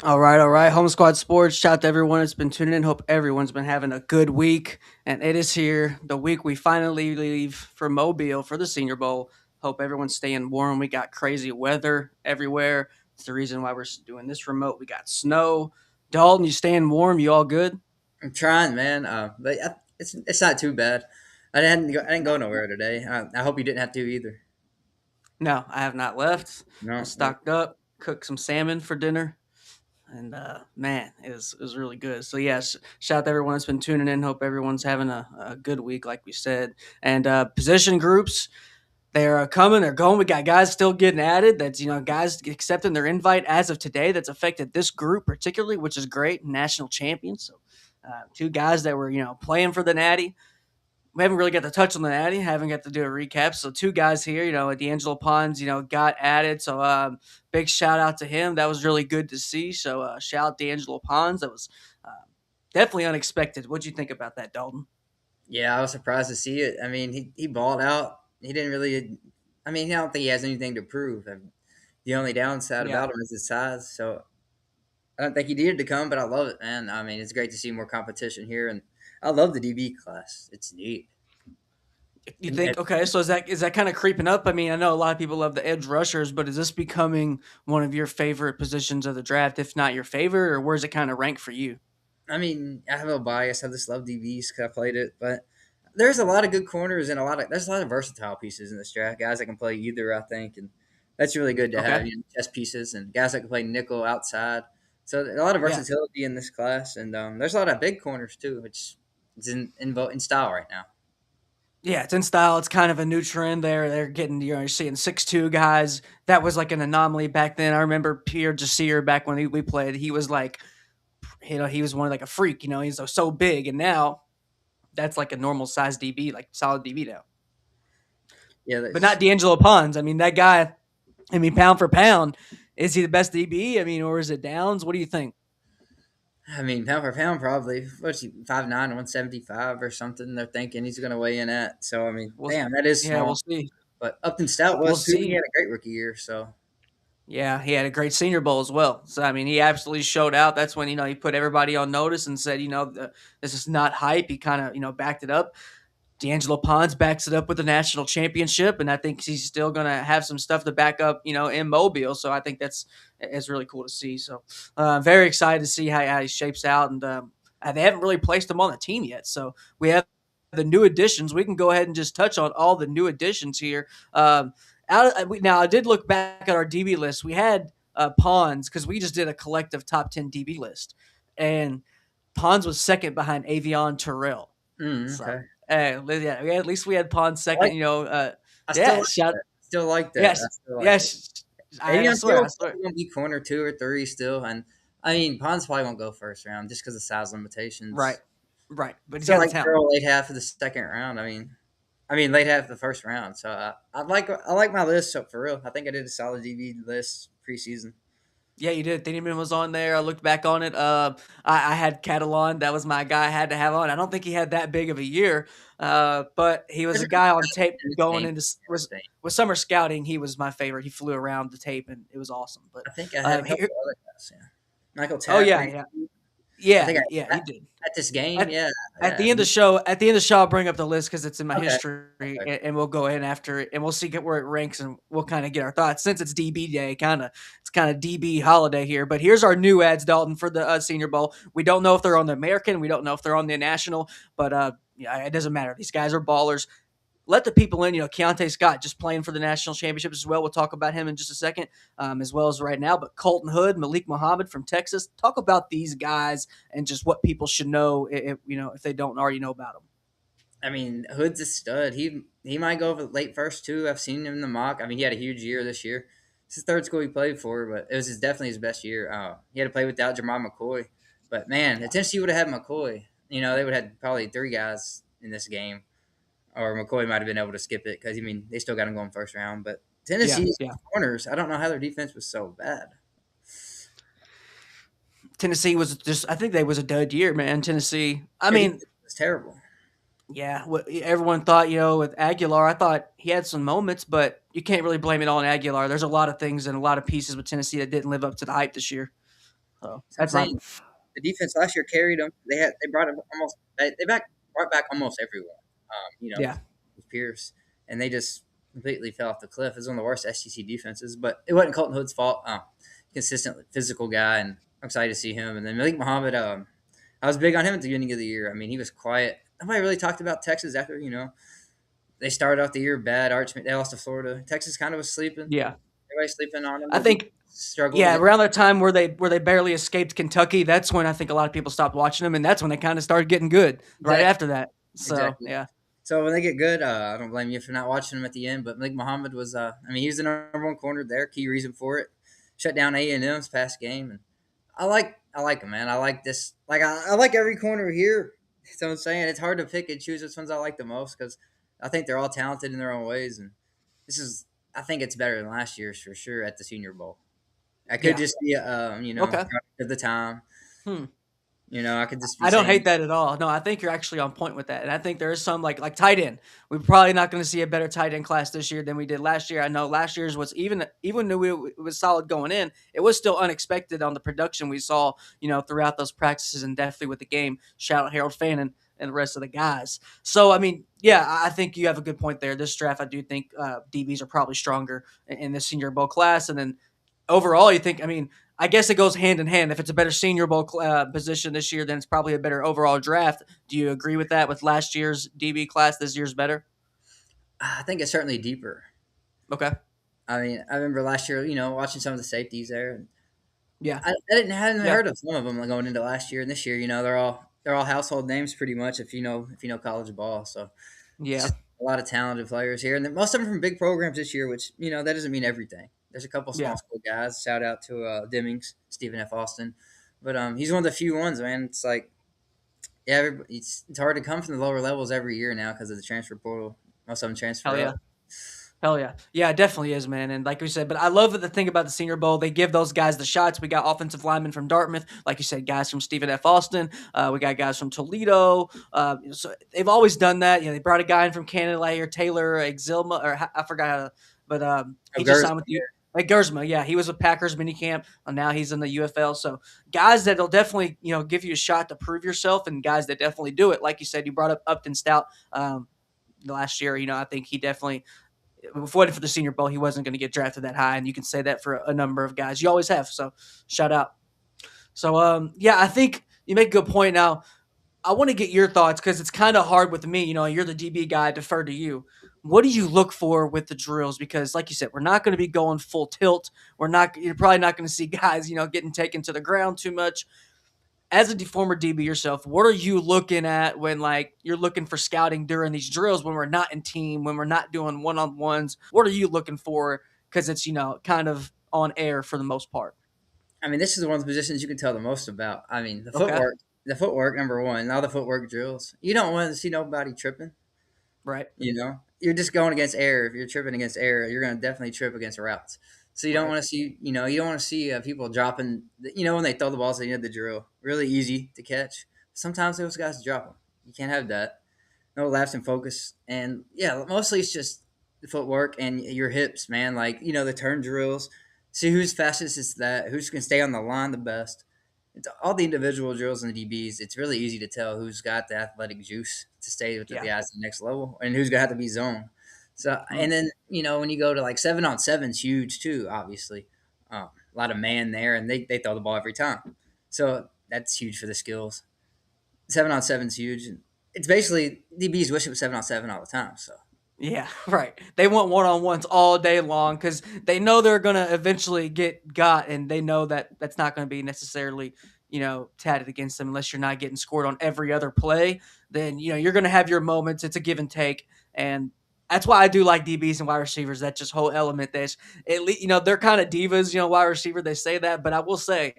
All right, all right. Home Squad Sports. Shout out to everyone that's been tuning in. Hope everyone's been having a good week. And it is here, the week we finally leave for Mobile for the Senior Bowl. Hope everyone's staying warm. We got crazy weather everywhere. It's the reason why we're doing this remote. We got snow. Dalton, you staying warm? You all good? I'm trying, man. It's not too bad. I didn't go nowhere today. I hope you didn't have to either. No, I have not left. I No. stocked up, cooked some salmon for dinner. And man, it was really good. So yes, shout out to everyone that's been tuning in. Hope everyone's having a good week, like we said. And position groups, they're coming, they're going. We got guys still getting added. That's guys accepting their invite as of today. That's affected this group particularly, which is great. National champions. So two guys that were playing for the Natty. We haven't really got to touch on the Natty. Haven't got to do a recap. So two guys here, D'Angelo Pons, got added. So big shout out to him. That was really good to see. So shout out D'Angelo Pons. That was definitely unexpected. What'd you think about that, Dalton? Yeah, I was surprised to see it. I mean, he balled out. He didn't really. I mean, I don't think he has anything to prove. The only downside Yeah. about him is his size. So I don't think he needed to come, but I love it, man. I mean, it's great to see more competition here, and I love the DB class. It's neat. You And think okay? So is that kind of creeping up? I mean, I know a lot of people love the edge rushers, but is this becoming one of your favorite positions of the draft, if not your favorite, or where's it kind of rank for you? I mean, I have a bias. I just love DBs because I played it, but there's a lot of good corners and there's a lot of versatile pieces in this draft. Guys that can play either, I think, and that's really good to Okay. have. Chess pieces and guys that can play nickel outside. So a lot of Yeah. versatility in this class, and there's a lot of big corners too, which is in style right now. Yeah, it's in style. It's kind of a new trend there. They're getting, you're seeing 6'2" guys. That was like an anomaly back then. I remember Pierre Jasir back when we played. He was like, he was one like a freak. He's so big. And now that's like a normal size DB, like solid DB now. Yeah, But not D'Angelo Pons. I mean, that guy, I mean, pound for pound, is he the best DB? I mean, or is it Downs? What do you think? I mean, pound for pound, probably. What's he, 5'9", 175 or something? They're thinking he's going to weigh in at. So, I mean, We'll, damn, that is yeah, we'll small. see. But Upton Stout We'll was too. He see. had a great rookie year. So, Yeah, he had a great Senior Bowl as well. So I mean, he absolutely showed out. That's when he put everybody on notice and said, this is not hype. He kind of backed it up. D'Angelo Pons backs it up with the national championship, and I think he's still going to have some stuff to back up, in Mobile. So I think it's really cool to see. So very excited to see how he shapes out, and they haven't really placed him on the team yet. So we have the new additions. We can go ahead and just touch on all the new additions here. Now I did look back at our DB list. We had Pons because we just did a collective top 10 DB list, and Pons was second behind Avion Terrell. So, okay. yeah, at least we had Pons I second. like. I still Yeah, like shout, that. Still like that. yes, I still like it. yes. I Avion swear, I Field's swear. probably gonna be corner 2 or 3 still, and I mean Pons probably won't go first round just because of size Right, limitations. right. But he's Still got the like talent. Terrell late half of the second round. I mean late half of the first round. So I like my list. So for real, I think I did a solid DB list preseason. Yeah, you did. Thieneman was on there. I looked back on it. I had Catalan. That was my guy. I had to have on. I don't think he had that big of a year, but he was There's a a couple guy on guys tape in this going game. into I think. with summer scouting. He was my favorite. He flew around the tape and it was awesome. But I think I had a here, couple other guys. Yeah. Michael oh Tapp, yeah, maybe. yeah, I yeah, think yeah. I You did. at this game. At Yeah, at yeah. the end of the show, I'll bring up the list because it's in my Okay. history, Okay. and we'll go in after it, and we'll see where it ranks, and we'll kind of get our thoughts. Since it's DB day, it's kind of DB holiday here. But here's our new ads, Dalton, for the Senior Bowl. We don't know if they're on the American, we don't know if they're on the National, but yeah, it doesn't matter. These guys are ballers. Let the people in. Keontae Scott just playing for the national championship as well. We'll talk about him in just a second, as well as right now. But Colton Hood, Malik Muhammad from Texas. Talk about these guys and just what people should know if they don't already know about them. I mean, Hood's a stud. He might go for late first too. I've seen him in the mock. I mean, he had a huge year this year. It's his third school he played for, but it was definitely his best year. He had to play without Jamal McCoy, but man, if Yeah, Tennessee would have had McCoy, they would have had probably 3 guys in this game, or McCoy might have been able to skip it because I mean they still got him going first round. But yeah, Tennessee's yeah. corners, I don't know how their defense was so bad. Tennessee was just. I think they was a dud year, man. Tennessee. I Their mean, defense was terrible. yeah. What everyone thought, with Aguilar, I thought he had some moments, but you can't really blame it all on Aguilar. There's a lot of things and a lot of pieces with Tennessee that didn't live up to the hype this year. So So I'm that's my saying the defense last year carried them. They brought them almost brought back almost everyone. yeah, With Pierce, and they just completely fell off the cliff. It was one of the worst SEC defenses, but it wasn't Colton Hood's fault. Consistent physical guy, and I'm excited to see him. And then Malik Muhammad, I was big on him at the beginning of the year. I mean, he was quiet. Nobody really talked about Texas after they started off the year bad. They lost to Florida. Texas kind of was sleeping. yeah. Everybody sleeping on them. I They think struggled yeah, against. around that time where they barely escaped Kentucky, that's when I think a lot of people stopped watching them, and that's when they kind of started getting good right Exactly. after that. So Exactly. yeah, So when they get good, I don't blame you for not watching them at the end. But Malik Muhammad was, he was the number one corner there. Key reason for it. Shut down A&M's past game, and I like him, man. I like this. Like I like every corner here. So I'm saying it's hard to pick and choose which ones I like the most because I think they're all talented in their own ways, and this is I think it's better than last year's for sure at the Senior Bowl. I could yeah, just be, okay. product of the time. Hmm. I could just be I don't saying hate that at all. No, I think you're actually on point with that, and I think there is some like tight end. We're probably not going to see a better tight end class this year than we did last year. I know last year's was even though it was solid going in, it was still unexpected on the production we saw, throughout those practices and definitely with the game. Shout out Harold Fannin and the rest of the guys. So I mean, yeah, I think you have a good point there. This draft, I do think DBs are probably stronger in the Senior Bowl class, and then overall, you think, I mean, I guess it goes hand in hand. If it's a better Senior Bowl position this year, then it's probably a better overall draft. Do you agree with that? With last year's DB class, this year's better? I think it's certainly deeper. Okay. I mean, I remember last year, watching some of the safeties there. Yeah. Hadn't Yeah. heard of some of them going into last year, and this year, they're all household names pretty much if you know college ball. So it's Yeah. just a lot of talented players here, and most of them from big programs this year. Which that doesn't mean everything. There's a couple small Yeah. school guys. Shout out to Demmings, Stephen F. Austin, but he's one of the few ones, man. It's like it's hard to come from the lower levels every year now because of the transfer portal. Most of them Hell transfer yeah. up. Hell yeah. Yeah, it definitely is, man. And like we said, but I love the thing about the Senior Bowl. They give those guys the shots. We got offensive linemen from Dartmouth. Like you said, guys from Stephen F. Austin. We got guys from Toledo. So they've always done that. They brought a guy in from Canada like here, Taylor Exilma, or I forgot how to, but Oh, he just Gertz, signed with you. Like Gersma, yeah, he was with Packers minicamp. Now he's in the UFL. So guys that'll definitely, give you a shot to prove yourself, and guys that definitely do it. Like you said, you brought up Upton Stout last year. I think he definitely before for the Senior Bowl, he wasn't going to get drafted that high, and you can say that for a number of guys. You always have, so shout out. So, yeah, I think you make a good point. Now, I want to get your thoughts because it's kind of hard with me. You're the DB guy. I defer to you. What do you look for with the drills? Because, like you said, we're not going to be going full tilt. We're not. You're probably not going to see guys, getting taken to the ground too much. As a former DB yourself, what are you looking at when you're looking for scouting during these drills when we're not in team, when we're not doing one-on-ones? What are you looking for? Because it's kind of on air for the most part. I mean, this is one of the positions you can tell the most about. I mean, the Okay, footwork. The footwork, number one. All the footwork drills. You don't want to see nobody tripping. right, You're just going against air. If you're tripping against air, you're going to definitely trip against routes. So you don't right, want to see, you don't want to see people dropping. When they throw the balls at the end of the drill, really easy to catch. Sometimes those guys drop them. You can't have that. No lapse in focus, and yeah, mostly it's just the footwork and your hips, man. Like the turn drills. See who's fastest is that. Who's going to stay on the line the best. It's all the individual drills and the DBs. It's really easy to tell who's got the athletic juice to stay with the yeah, guys at the next level and who's gonna have to be zone. So mm, and then when you go to like 7-on-7's huge too, obviously. A lot of man there, and they throw the ball every time. So that's huge for the skills. 7-on-7's huge. It's basically DBs wish it was 7-on-7 all the time. So yeah, right. They want one-on-ones all day long because they know they're gonna eventually get got, and they know that that's not going to be necessarily tatted against them unless you're not getting scored on every other play. Then you're going to have your moments. It's a give and take, and that's why I do like DBs and wide receivers. That just whole element. That's at least they're kind of divas. Wide receiver they say that, but I will say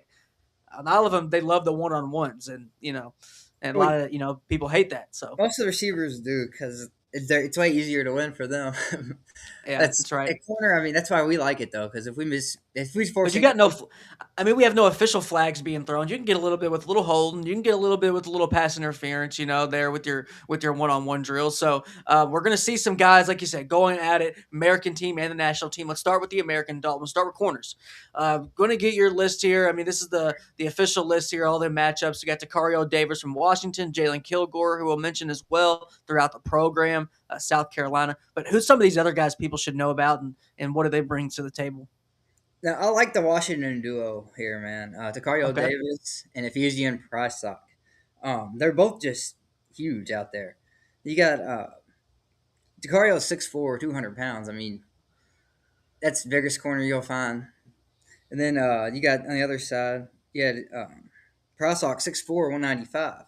on all of them they love the one-on-ones, and and a well, lot of people hate that. So most of the receivers do because It's way easier to win for them. Yeah, That's that's right. at corner. I mean, that's why we like it though, because if we But force you it, got no. I mean, we have no official flags being thrown. You can get a little bit with a little holding. You can get a little bit with a little pass interference. There with your one-on-one drills. So we're gonna see some guys, like you said, going at it. American team and the national team. Let's start with the American adult. We'll start with corners. Going to get your list here. I mean, this is the official list here. All the matchups. You got Tacario Davis from Washington, Jalen Kilgore, who we'll mention as well throughout the program. South Carolina. But who's some of these other guys people should know about, and what do they bring to the table? now, I like the Washington duo here, man. Tacario Okay. Davis and Ephesian Prysock. They're both just huge out there. You got Tacario 6'4", 200 pounds. I mean, that's the biggest corner you'll find. And then you got on the other side, you had Prysock 6'4", 195.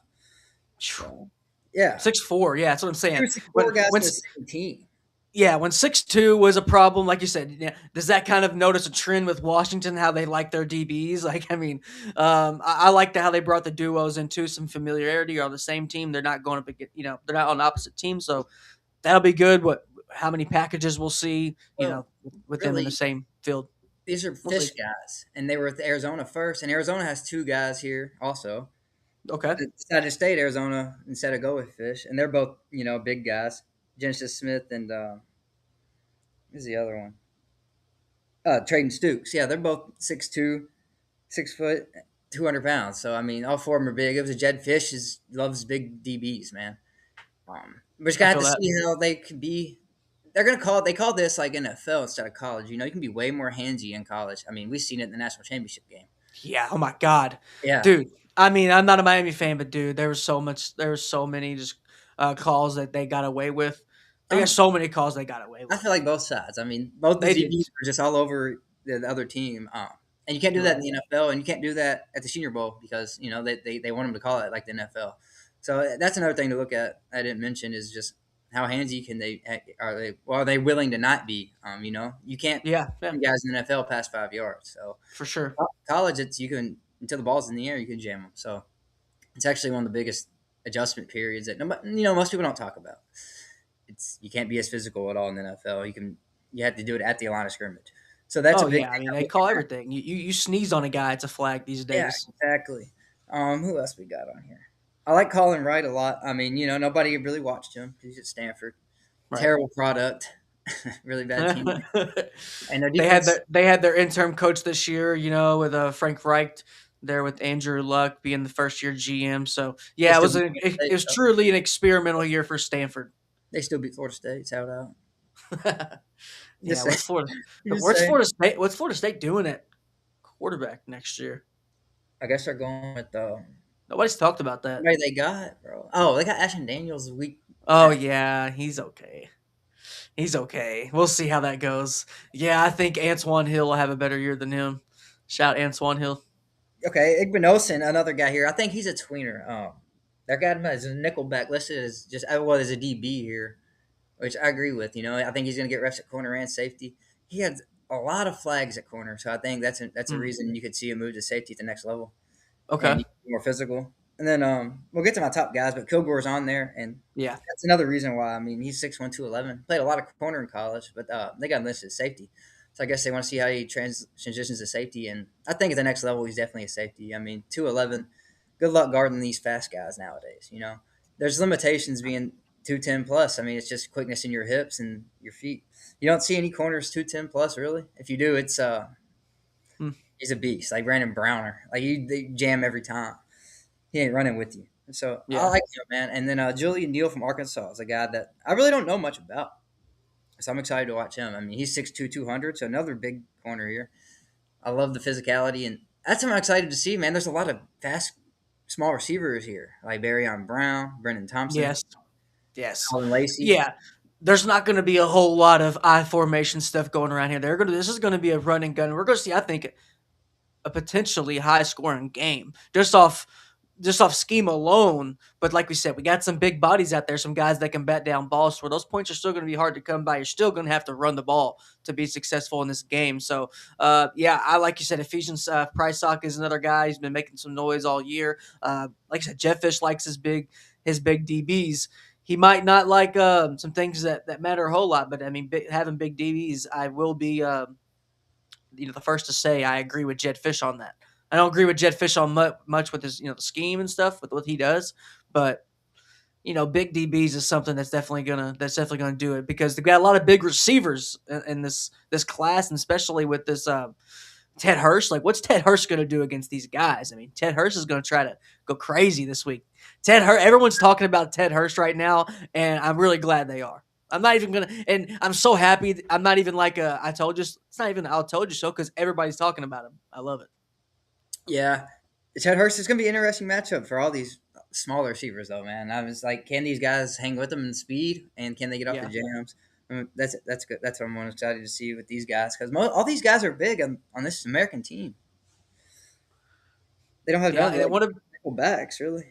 So yeah, 6'4", yeah, that's what I'm saying. two six When four guys when in the same team. yeah, when 6'2" was a problem, like you said, yeah, does that kind of notice a trend with Washington how they like their DBs? Like, I mean, I like how they brought the duos into some familiarity. Are on the same team, they're not going up against, they're not on opposite teams, so that'll be good. How many packages we'll see, Well, with them in the really, same field. these are We'll see. fish guys, and they were with Arizona first, and Arizona has two guys here also. Okay, Decided to stay at Arizona instead of go with Fish, and they're both big guys. Genesis Smith and who's the other one? Treydan Stukes. Yeah, they're both 6'2", 6 foot, 200 pounds. So I mean, all four of them are big. It was a Jed Fish loves big DBs, man. We're just I gonna have feel to that. see how they could be. They call this like NFL instead of college. You can be way more handsy in college. I mean, we've seen it in the national championship game. Yeah. Oh my God, Yeah, dude. I mean, I'm not a Miami fan, but dude, there was so much. There was so many just calls that they got away with. They got um, so many calls they got away I with. feel like both sides. I mean, both the They did. DBs were just all over the other team. And you can't do You're that in right. the NFL, and you can't do that at the Senior Bowl because they want them to call it like the NFL. So that's another thing to look at. I didn't mention is just how handsy can they are they? Well, are they willing to not be? You can't Yeah. Yeah. jam guys in the NFL past 5 yards. So For sure. college, it's you can until the ball's in the air, you can jam them. So it's actually one of the biggest adjustment periods that most people don't talk about. You can't be as physical at all in the NFL. You have to do it at the line of scrimmage. So that's a Oh big yeah. I thing mean, I'm they looking call at. everything. You sneeze on a guy, it's a flag these Yeah, days. exactly. Who else we got on here? I like Collin Wright a lot. I mean, nobody really watched him because he's at Stanford. Right. Terrible product, really bad team, and their they had defense. their interim coach this year, with Frank Reich there with Andrew Luck being the first year GM. So They yeah, still beat Florida it State. was Though. truly an experimental year for Stanford. They still beat Florida State. Shout out. Yeah, Just saying. Just What's saying. Florida State? What's Florida State doing at quarterback next year? I guess they're going with Nobody's talked about that. somebody they got, bro. Oh, they got Ashton Daniels week. Oh yeah, he's okay. He's okay. We'll see how that goes. Yeah, I think Antoine Hill will have a better year than him. Shout Antoine Hill. Okay, Igbinosun, another guy here. I think he's a tweener. That guy as a nickelback listed as just as a DB here, which I agree with. I think he's going to get reps at corner and safety. He had a lot of flags at corner, so I think that's a Hmm. reason you could see him move to safety at the next level Okay. and more physical. And then we'll get to my top guys, but Kilgore's on there, and Yeah. that's another reason why. I mean, he's 6'1", 211. Played a lot of corner in college, but they got him listed as safety. So I guess they want to see how he transitions to safety, and I think at the next level he's definitely a safety. I mean, 211. Good luck guarding these fast guys nowadays. There's limitations being 210 plus. I mean, it's just quickness in your hips and your feet. You don't see any corners 210 plus really. If you do, it's Hmm. he's a beast like Brandon Browner. Like they jam every time. He ain't running with you. So I Yeah. like him, man. And then Julian Neal from Arkansas is a guy that I really don't know much about. So I'm excited to watch him. I mean, he's 6'2", 200, so another big corner here. I love the physicality, and that's what I'm excited to see, man. There's a lot of fast, small receivers here, like Barryon Brown, Brendan Thompson, Yes. Yes. Colin Lacey. Yeah. There's not going to be a whole lot of I formation stuff going around here. This is going to be a run and gun. We're going to see, I think, a potentially high scoring game just off scheme alone. But like we said, we got some big bodies out there, some guys that can bat down balls. Where those points are still going to be hard to come by. You're still going to have to run the ball to be successful in this game. So, yeah, I like you said, Ephesians Prysock is another guy. He's been making some noise all year. Like I said, Jeff Fish likes his big DBs. he might not like some things that matter a whole lot, but I mean, having big DBs, I will be the first to say I agree with Jed Fish on that. I don't agree with Jed Fish on much with his the scheme and stuff with what he does, but big DBs is something that's definitely gonna do it because they got a lot of big receivers in this class, and especially with this Ted Hurst. Like, what's Ted Hurst gonna do against these guys? I mean, Ted Hurst is gonna try to go crazy this week. Ted Hurst, everyone's talking about Ted Hurst right now, and I'm really glad they are. I'm not even gonna, and I'm so happy. I'm not even like I told you. It's not even I told you so because everybody's talking about him. I love it. Yeah, Chad Hurst is going to be an interesting matchup for all these smaller receivers, though, man. I was like, can these guys hang with them in speed, and can they get off the Yeah. jams? That's good. That's what I'm most excited to see with these guys because all these guys are big on this American team. They don't have Yeah, none of and like what a, nickel backs really.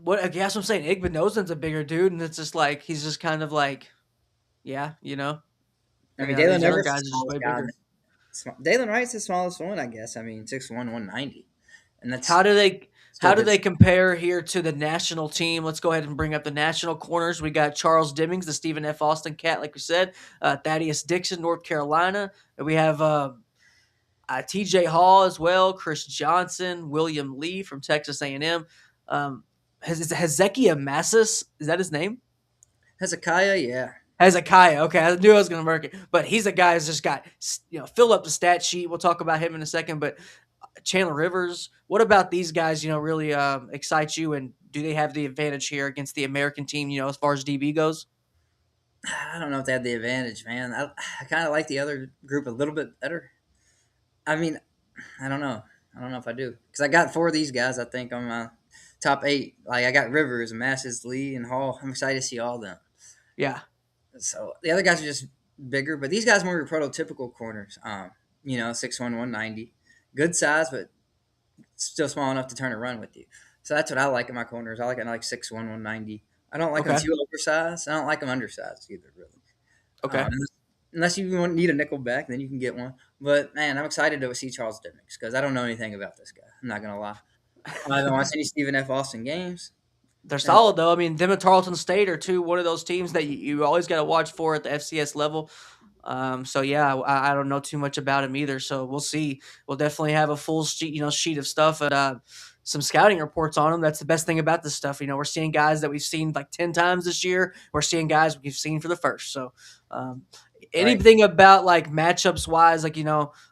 what I guess I'm saying. Igbinosun's a bigger dude, and it's just like he's just kind of like, yeah, I mean, these Daylen other Everett's guys the are just smallest way guy. bigger. Daylen Wright's the smallest one, I guess. I mean, 6'1", 190, and that's How do they still how a do good. they compare here to the national team? Let's go ahead and bring up the national corners. We got Charles Demmings, the Stephen F. Austin cat, like we said. Thaddeus Dixon, North Carolina. And we have T.J. Hall as well. Chris Johnson, William Lee from Texas A&M. Hezekiah Masses, is that his name? Hezekiah, yeah. Hezekiah. Okay, I knew I was going to mark it, but he's a guy who's just got fill up the stat sheet. We'll talk about him in a second, but Chandler Rivers. What about these guys? Really excite you, and do they have the advantage here against the American team? As far as DB goes. I don't know if they have the advantage, man. I kind of like the other group a little bit better. I mean, I don't know. I don't know if I do because I got four of these guys. I think on my top eight. Like I got Rivers, Masses, Lee, and Hall. I'm excited to see all of them. Yeah, So the other guys are just bigger, but these guys are more your prototypical corners. 6'1", 190, good size, but still small enough to turn a run with you. So that's what I like in my corners. I like 6'1", 190. I don't like them okay, too oversized. I don't like them undersized either, really. okay. Unless you need a nickel back, then you can get one. But man, I'm excited to see Charles Demmings because I don't know anything about this guy. I'm not gonna lie. I haven't watched any Stephen F. Austin games. They're And solid though. I mean, them and Tarleton State are one of those teams that you always got to watch for at the FCS level. So yeah, I don't know too much about him either. So we'll see. We'll definitely have a full sheet of stuff and some scouting reports on him. That's the best thing about this stuff. We're seeing guys that we've seen like 10 times this year. We're seeing guys we've seen for the first. So um, right, anything about like matchups wise, like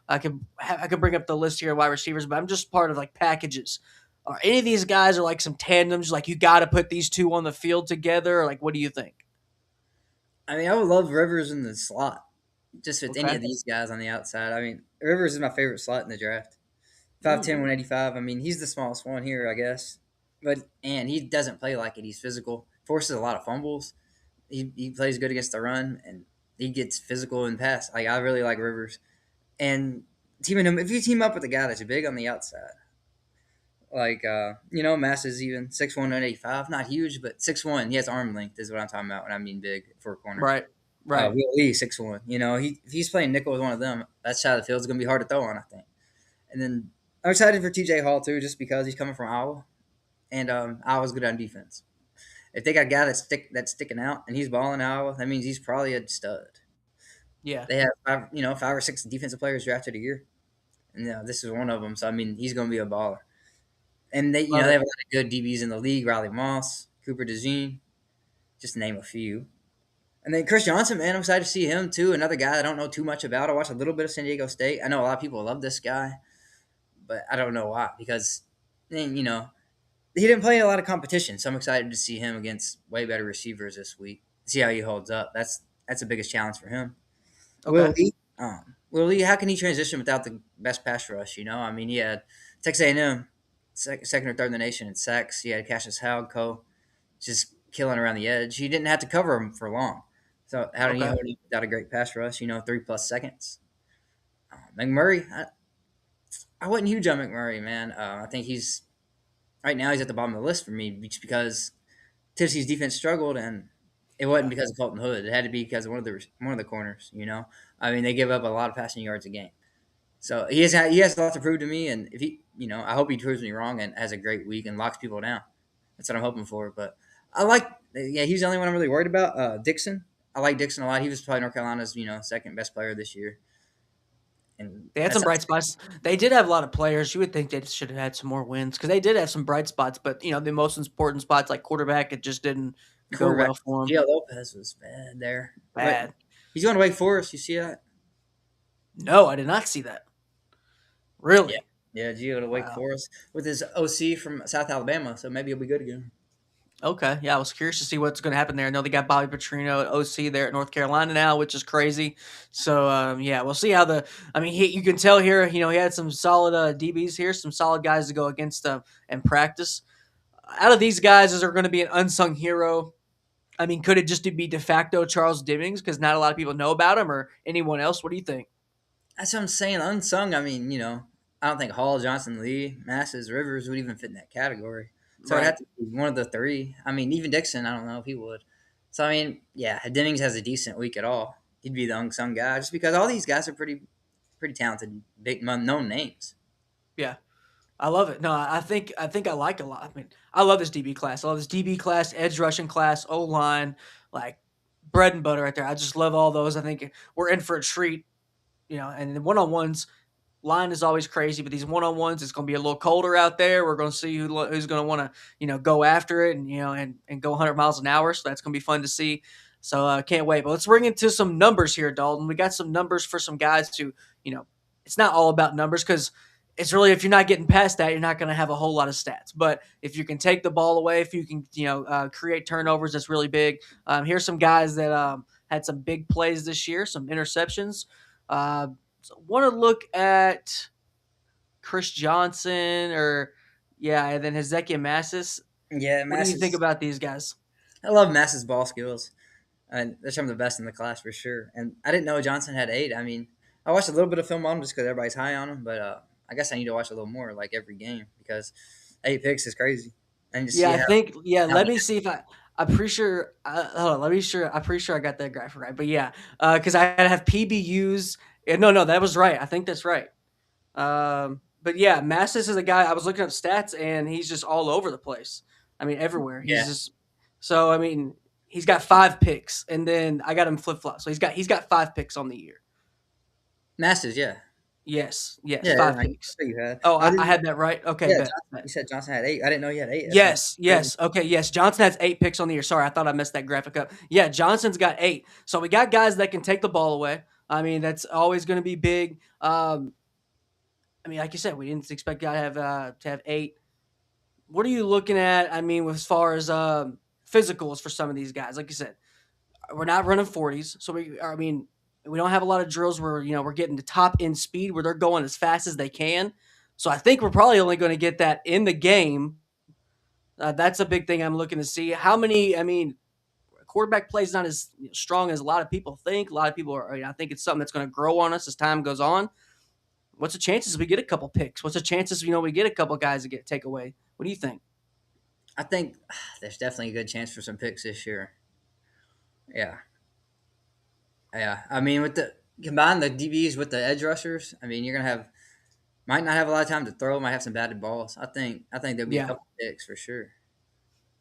I could bring up the list here of wide receivers, but I'm just part of like packages. Are any of these guys are like some tandems? Like you got to put these two on the field together. Or like, what do you think? I mean, I would love Rivers in the slot, just with any Okay. of these guys on the outside. I mean, Rivers is my favorite slot in the draft. 5'10", Mm, 185. I mean, he's the smallest one here, I guess. And he doesn't play like it. He's physical, forces a lot of fumbles. He plays good against the run, and he gets physical and pass. Like I really like Rivers. And teaming him, if you team up with a guy that's big on the outside, like Masses even 6'1", 185, not huge, but 6'1". He has arm length is what I'm talking about when I mean big for a corner. right. Right. Will Lee 6'1". If he's playing nickel with one of them, that side of the field is gonna be hard to throw on, I think. And then I'm excited for TJ Hall too, just because he's coming from Iowa, and Iowa's good on defense. If they got a guy that's sticking out and he's balling Iowa, that means he's probably a stud. Yeah. They have five or six defensive players drafted a year, and this is one of them. So I mean, he's going to be a baller. And they Love they it. have a lot of good DBs in the league: Riley Moss, Cooper DeJean, just to name a few. And then Chris Johnson, man, I'm excited to see him too. Another guy I don't know too much about. I watched a little bit of San Diego State. I know a lot of people love this guy, but I don't know why because, he didn't play in a lot of competition. So I'm excited to see him against way better receivers this week. See how he holds up. That's the biggest challenge for him. Will Okay. Lee, how can he transition without the best pass rush? I mean, he had Texas A&M second or third in the nation in sacks. He had Cassius Howco just killing around the edge. He didn't have to cover him for long. So how did he Okay. hold it without a great pass rush? 3+ seconds. McMurray, I wasn't huge on McMurray, man. I think he's right now he's at the bottom of the list for me just because Tennessee's defense struggled, and it wasn't Yeah. because of Colton Hood. It had to be because of one of the corners. I mean, they give up a lot of passing yards a game. So he has a lot to prove to me, and if I hope he proves me wrong and has a great week and locks people down. That's what I'm hoping for. But I like. Yeah, he's the only one I'm really worried about. Dixon. I like Dixon a lot. He was probably North Carolina's second best player this year, and They had some that's bright spots. They did have a lot of players. You would think they should have had some more wins because they did have some bright spots. But the most important spots like quarterback, it just didn't go quarterback. well for them. Gio Lopez was bad there, but Bad. he's going to Wake Forest. You see that? No, I did not see that. Yeah, Really? yeah. Gio to Wake Wow. Forest with his OC from South Alabama, so maybe he'll be good again. Okay. Yeah, I was curious to see what's going to happen there. I know they got Bobby Petrino at OC there at North Carolina now, which is crazy. So yeah, we'll see how the. I mean, you can tell here. He had some solid DBs here, some solid guys to go against in practice. Out of these guys, is there going to be an unsung hero? I mean, could it just be de facto Charles Demmings because not a lot of people know about him, or anyone else? What do you think? That's what I'm saying. Unsung. I mean, I don't think Hall, Johnson, Lee, Masses, Rivers would even fit in that category. So it'd Right. have to be one of the three. I mean, even Dixon, I don't know if he would. So I mean, yeah, if Dennings has a decent week at all, he'd be the unsung guy, just because all these guys are pretty talented, big known names. Yeah. I love it. No, I think I like a lot. I mean, I love this DB class. I love this DB class, edge rushing class, O line, like bread and butter right there. I just love all those. I think we're in for a treat, and the one on ones line is always crazy, but these one on ones, it's going to be a little colder out there. We're going to see who's going to want to, go after it and go 100 miles an hour. So that's going to be fun to see. So can't wait. But let's bring into some numbers here, Dalton. We got some numbers for some guys who, it's not all about numbers because it's really if you're not getting past that, you're not going to have a whole lot of stats. But if you can take the ball away, if you can, create turnovers, that's really big. Here's some guys that had some big plays this year, some interceptions. So want to look at Chris Johnson and then Hezekiah Masses. Yeah, What do you think Masses. about these guys? I love Masses' ball skills, and they're some of the best in the class for sure. And I didn't know Johnson had 8. I mean, I watched a little bit of film on him just because everybody's high on him, but I guess I need to watch a little more, like every game, because 8 picks is crazy. And just Yeah, see I think yeah. how Let me see if I'm pretty sure. Hold on, let me sure. I'm pretty sure I got that graphic right. But yeah, because I have PBUs. Yeah, no, that was right. I think that's right. But yeah, Massis is a guy. I was looking up stats, and he's just all over the place. I mean, everywhere. He's yeah, just so. I mean, he's got 5 picks, and then I got him flip flop. So he's got 5 picks on the year. Masses, yeah. Yes, Yeah, five I picks. know you had. Oh, I I didn't. had that right. Okay, Yeah, bet. Johnson, Bet. you said Johnson had 8. I didn't know you had 8. That's Yes, crazy. yes. Okay, yes. Johnson has 8 picks on the year. Sorry, I thought I messed that graphic up. Yeah, Johnson's got 8. So we got guys that can take the ball away. I mean, that's always going to be big. I mean, like you said, we didn't expect guy to have 8. What are you looking at? I mean, as far as physicals for some of these guys, like you said, we're not running 40s, so we don't have a lot of drills where we're getting the top end speed where they're going as fast as they can. So I think we're probably only going to get that in the game. That's a big thing I'm looking to see. How many? I mean, quarterback play is not as strong as a lot of people think. A lot of people are. I think it's something that's going to grow on us as time goes on. What's the chances we get a couple picks? What's the chances we get a couple guys to get take away? What do you think? I think there's definitely a good chance for some picks this year. Yeah, yeah. I mean, with the combine the DBs with the edge rushers, I mean, you're gonna have might not have a lot of time to throw. Might have some batted balls. I think there'll be a Yeah, couple picks for sure.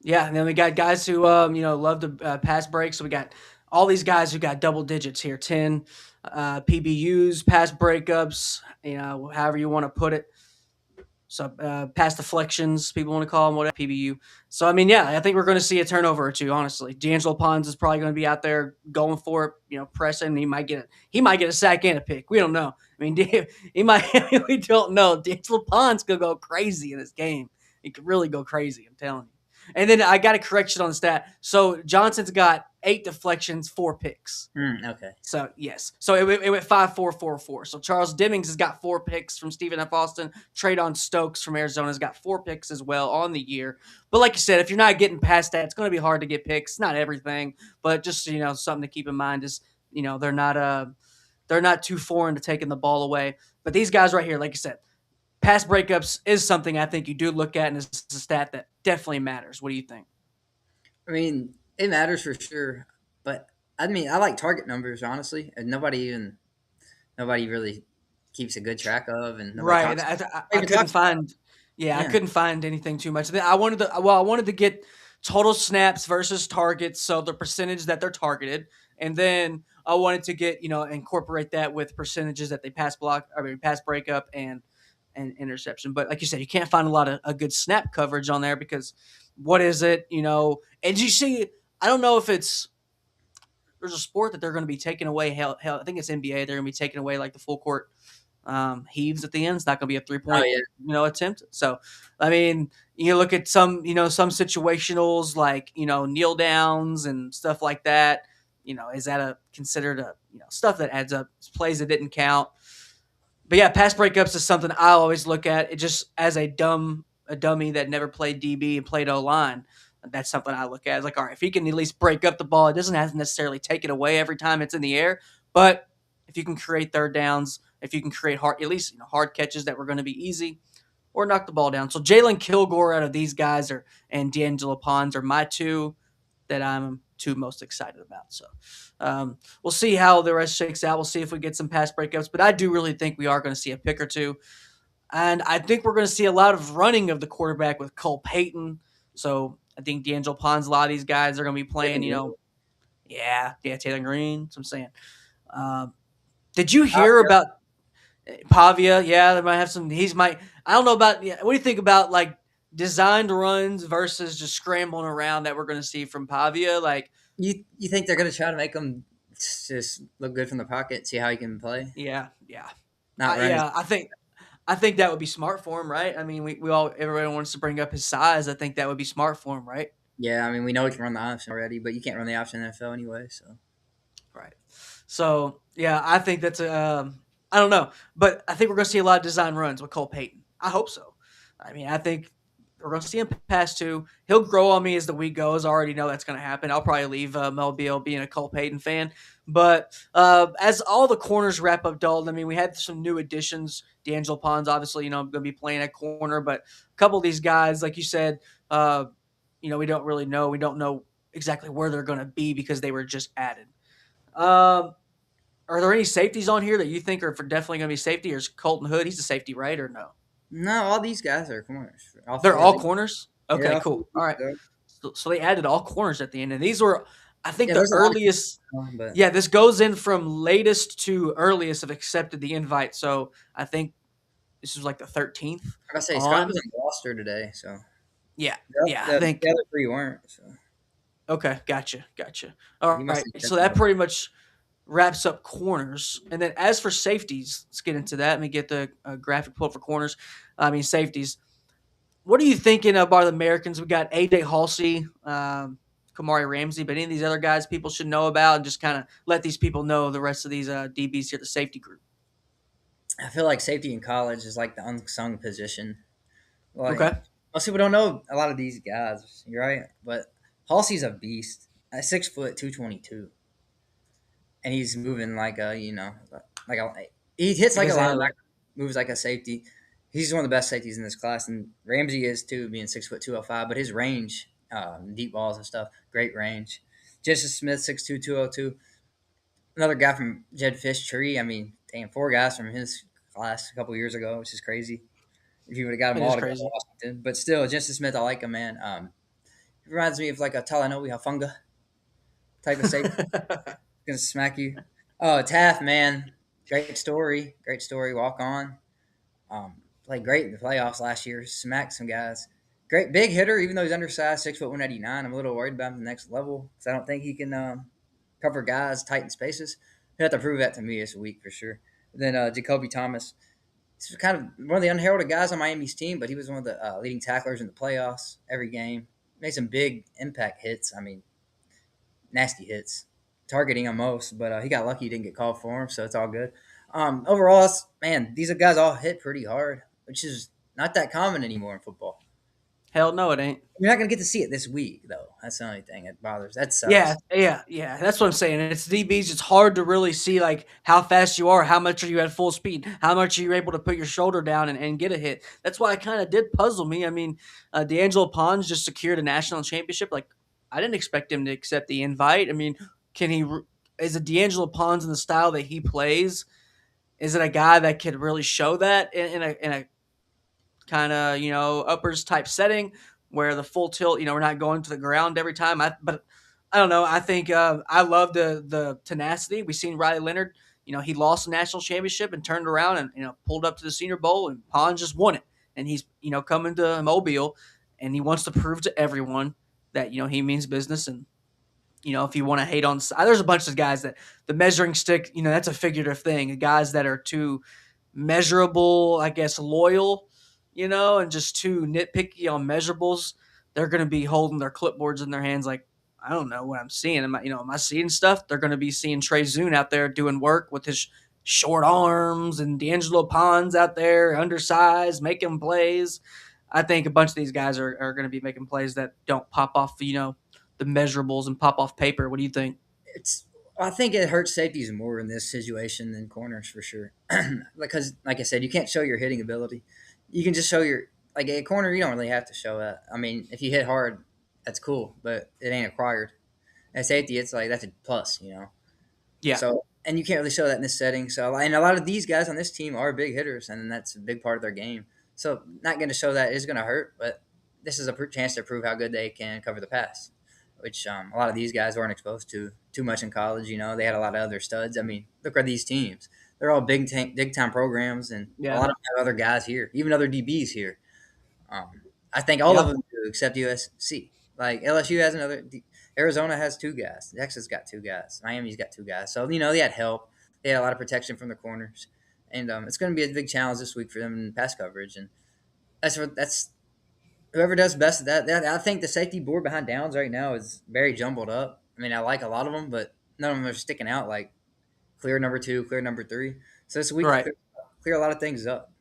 yeah. And then we got guys who love to pass breaks. So we got all these guys who got double digits here: 10 PBUs, pass breakups. However you want to put it. So pass deflections, people want to call them, whatever, PBU. So, I mean, yeah, I think we're going to see a turnover or two, honestly. D'Angelo Pons is probably going to be out there going for it, pressing. He might get a sack and a pick. We don't know. I mean, he might. We don't know. D'Angelo Pons could go crazy in this game. He could really go crazy. I'm telling you. And then I got a correction on the stat. So Johnson's got 8 deflections, 4 picks. Okay. So yes, so it went 5-4-4-4. So Charles Demmings has got 4 picks from Stephen F. Austin. Treydan Stukes from Arizona has got 4 picks as well on the year. But like you said, if you're not getting past that, it's going to be hard to get picks. Not everything, but just something to keep in mind is they're not too foreign to taking the ball away. But these guys right here, like you said, pass breakups is something I think you do look at, and it's a stat that definitely matters. What do you think? I mean, it matters for sure, but I mean, I like target numbers honestly, and nobody really keeps a good track of, and nobody Right. talks I even couldn't talks about. find. Yeah, I Yeah, couldn't find anything too much. I wanted to get total snaps versus targets, so the percentage that they're targeted, and then I wanted to get incorporate that with percentages that they pass breakup and interception. But like you said, you can't find a lot of a good snap coverage on there because what is it? And you see, I don't know if it's there's a sport that they're going to be taking away. Hell, I think it's NBA. They're going to be taking away like the full court heaves at the end. It's not going to be a 3 point, yeah. attempt. So, I mean, you look at some situationals like kneel downs and stuff like that. Is that considered a stuff that adds up? It's plays that didn't count. But yeah, pass breakups is something I always look at. It just as a dummy that never played DB and played O line. That's something I look at. It's like, all right, if he can at least break up the ball, it doesn't have to necessarily take it away every time it's in the air. But if you can create third downs, if you can create at least hard catches that were going to be easy, or knock the ball down. So Jalen Kilgore out of these guys and D'Angelo Pons are my two that I'm two most excited about. So we'll see how the rest shakes out. We'll see if we get some pass breakups, but I do really think we are going to see a pick or two. And I think we're going to see a lot of running of the quarterback with Cole Payton. So I think D'Angelo Pons, a lot of these guys are going to be playing, Taylor Green. That's what I'm saying. Did you hear about Pavia? Yeah, they might have some. I don't know about. Yeah, what do you think about like designed runs versus just scrambling around that we're going to see from Pavia? Like, You think they're gonna try to make him just look good from the pocket, see how he can play, yeah, yeah, not run his. yeah. I think that would be smart for him, right? I mean, everybody wants to bring up his size. I think that would be smart for him, right? Yeah, I mean, we know he can run the option already, but you can't run the option in the NFL anyway. So Right. So yeah, I think that's I don't know, but I think we're going to see a lot of design runs with Cole Payton. I hope so. I mean, I think we're going to see him pass too. He'll grow on me as the week goes. I already know that's going to happen. I'll probably leave Mobile being a Cole Payton fan. But as all the corners wrap up, Dalton, I mean, we had some new additions. D'Angelo Pons, obviously, going to be playing at corner, but a couple of these guys, like you said, we don't really know. We don't know exactly where they're going to be because they were just added. Um, are there any safeties on here that you think are for definitely going to be safety? Or is Colton Hood? He's a safety, right? Or no? no, all these guys are corners. All They're four of all these. corners. Yeah, Okay, all four cool. of All these right. are. So they added all corners at the end, and these were, I think, Yeah, the there's a lot earliest. of but Yeah, this goes in from latest to earliest have accepted the invite. So I think this was like the 13th like I say, Scott on. was on the roster today, so Yeah, the, yeah. I the think. other three weren't. So Okay, gotcha. he All must right. have So checked them that all. pretty much wraps up corners. And then as for safeties, let's get into that. Let me get the graphic pulled for corners. I mean safeties. What are you thinking about the Americans? We got AJ Haulcy, Kamari Ramsey, but any of these other guys people should know about, and just kind of let these people know the rest of these DBs here, the safety group. I feel like safety in college is like the unsung position. Like Okay, most people don't know a lot of these guys, you're right? But Halsey's a beast. At 6 foot 222. And he's moving like a like a he hits like like a a Zandler. linebacker, moves like a safety. He's one of the best safeties in this class, and Ramsey is too, being 6 foot 205. But his range, deep balls and stuff, great range. Justice Smith 6'2", 202. Another guy from Jed Fish Tree. I mean, damn, four guys from his class a couple years ago, which is crazy. If you would have got them It is all to go to crazy. Washington, but still, Justice Smith, I like him, man. He reminds me of like a Talanoa Hafunga type of safety. Gonna smack you. Oh, Taft, man, great story. Great story. Walk on. Played great in the playoffs last year. Smacked some guys. Great big hitter, even though he's undersized, 6 foot 189. I'm a little worried about him the next level because I don't think he can cover guys tight in spaces. He'll have to prove that to me this week for sure. Then Jacoby Thomas. He's kind of one of the unheralded guys on Miami's team, but he was one of the leading tacklers in the playoffs every game. Made some big impact hits. I mean, nasty hits, targeting him most, but he got lucky he didn't get called for him, so it's all good. Overall, man, these guys all hit pretty hard, which is not that common anymore in football. Hell no, it ain't. You're not going to get to see it this week, though. That's the only thing that bothers. That Yeah, sucks. yeah. That's what I'm saying. It's DBs. It's hard to really see like how fast you are, how much are you at full speed, how much are you able to put your shoulder down and get a hit. That's why it kind of did puzzle me. I mean, D'Angelo Pons just secured a national championship. Like, I didn't expect him to accept the invite. I mean, can he? Is it D'Angelo Pons in the style that he plays? Is it a guy that could really show that in a kind of uppers type setting? where the full tilt, we're not going to the ground every time. But I don't know. I think I love the tenacity. We've seen Riley Leonard. He lost the national championship and turned around and pulled up to the Senior Bowl, and Pons just won it. And he's coming to Mobile, and he wants to prove to everyone that he means business. And if you want to hate on, there's a bunch of guys that the measuring stick, that's a figurative thing. Guys that are too measurable, I guess, loyal, and just too nitpicky on measurables. They're going to be holding their clipboards in their hands like, I don't know what I'm seeing. Am I seeing stuff? They're going to be seeing Treydan out there doing work with his short arms and D'Angelo Pons out there, undersized, making plays. I think a bunch of these guys are going to be making plays that don't pop off, the measurables and pop off paper. What do you think? It's I think it hurts safeties more in this situation than corners for sure. Because, like I said, you can't show your hitting ability. You can just show your like a corner. You don't really have to show that. I mean, if you hit hard, that's cool, but it ain't acquired. At safety, it's like that's a plus. Yeah. So and you can't really show that in this setting. So and a lot of these guys on this team are big hitters, and that's a big part of their game. So not going to show that is going to hurt, but this is a chance to prove how good they can cover the pass, which a lot of these guys weren't exposed to too much in college. They had a lot of other studs. I mean, look at these teams; they're all big time programs, and a Yeah. lot of them have other guys here, even other DBs here. I think all of Yeah. them do except USC. Like LSU has another. Arizona has two guys. Texas got two guys. Miami's got two guys. So they had help. They had a lot of protection from the corners, and it's going to be a big challenge this week for them in pass coverage. And that's whoever does best at that. I think the safety board behind downs right now is very jumbled up. I mean, I like a lot of them, but none of them are sticking out like clear number two, clear number three. So this week, Right. clear a lot of things up.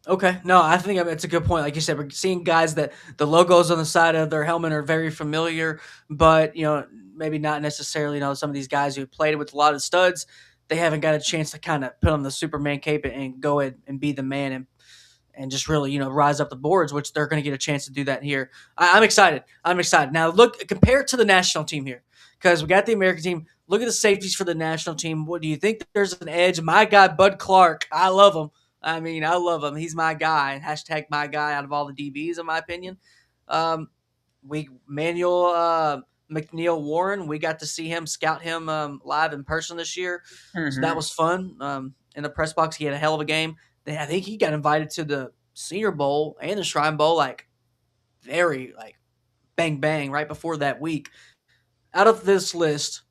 Okay. No, I think it's a good point. Like you said, we're seeing guys that the logos on the side of their helmet are very familiar, but maybe not necessarily. Some of these guys who played with a lot of studs, they haven't got a chance to kind of put on the Superman cape and go ahead and be the man and just really rise up the boards, which they're going to get a chance to do that here. I'm excited. I'm excited. Now look, compare it to the national team here, because we got the American team. Look at the safeties for the national team. What do you think? There's an edge. My guy Bud Clark, I love him. I mean, I love him. He's my guy. Hashtag my guy out of all the DBs, in my opinion. Um, we Manuel McNeil Warren. We got to see him, scout him live in person this year, so that Mm-hmm. was fun. In the press box, he had a hell of a game. I think he got invited to the Senior Bowl and the Shrine Bowl, like very like bang bang right before that week. Out of this list,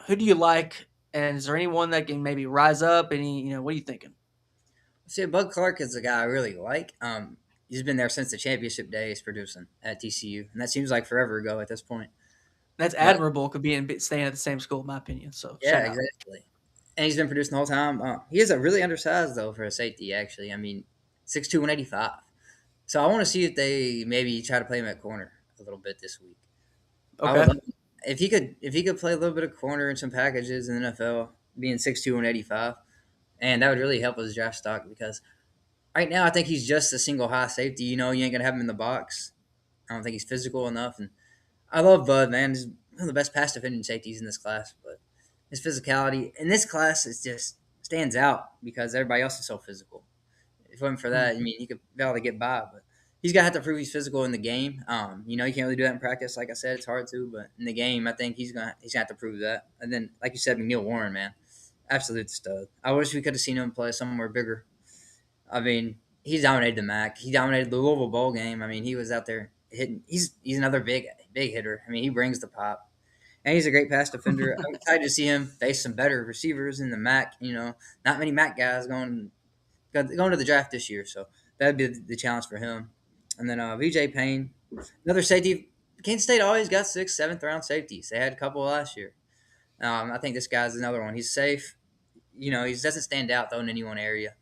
who do you like? And is there anyone that can maybe rise up? What are you thinking? See, Bud Clark is a guy I really like. He's been there since the championship days producing at TCU, and that seems like forever ago at this point. That's But admirable. Could be staying at the same school, in my opinion. So yeah, shout out. exactly. And he's been producing the whole time. He is a really undersized though for a safety. Actually, I mean, 6'2", 185. So I want to see if they maybe try to play him at corner a little bit this week. I would Okay. love if he could play a little bit of corner in some packages in the NFL, being 6'2", 185, and that would really help his draft stock because right now I think he's just a single high safety. You ain't gonna have him in the box. I don't think he's physical enough, and I love Bud, man. He's one of the best pass defending safeties in this class, but his physicality in this class is just stands out because everybody else is so physical. If it wasn't for that, I Mhm. mean, he could barely get by, but he's gonna have to prove he's physical in the game. You can't really do that in practice. Like I said, it's hard to, but in the game, I think he's gonna have to prove that. And then, like you said, McNeil Warren, man, absolute stud. I wish we could have seen him play somewhere bigger. I mean, he dominated the MAC. He dominated the Louisville bowl game. I mean, he was out there hitting. He's another big hitter. I mean, he brings the pop, and he's a great pass defender. I'm excited to see him face some better receivers in the MAC. Not many MAC guys going to the draft this year, so that'd be the challenge for him. And then VJ Payne, another safety. Kansas State always got sixth, seventh round safeties. They had a couple last year. I think this guy's another one. He's safe. He doesn't stand out though in any one area.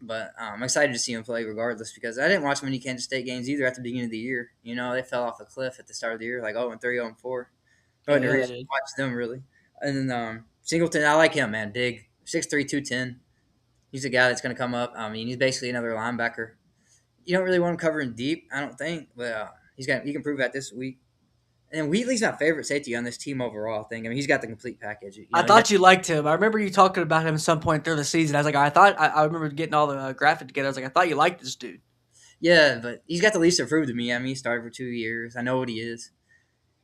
But I'm excited to see him play regardless because I didn't watch many Kansas State games either at the beginning of the year. They fell off a cliff at the start of the year, like 0-3, 0-4. I Yeah, wasn't yeah, really they did. watch them really. And then Singleton, I like him, man. Big, 6'3", 210. He's a guy that's going to come up. I mean, he's basically another linebacker. You don't really want him covering deep, I don't think, but he can prove that this week. And Wheatley's my favorite safety on this team overall. I think. I mean, he's got the complete package. I He's got thought you liked him. I remember you talking about him at some point through the season. I was like, I remember getting all the graphic together. I was like, I thought you liked this dude. Yeah, but he's got the least to prove to me. I mean, he started for 2 years. I know what he is.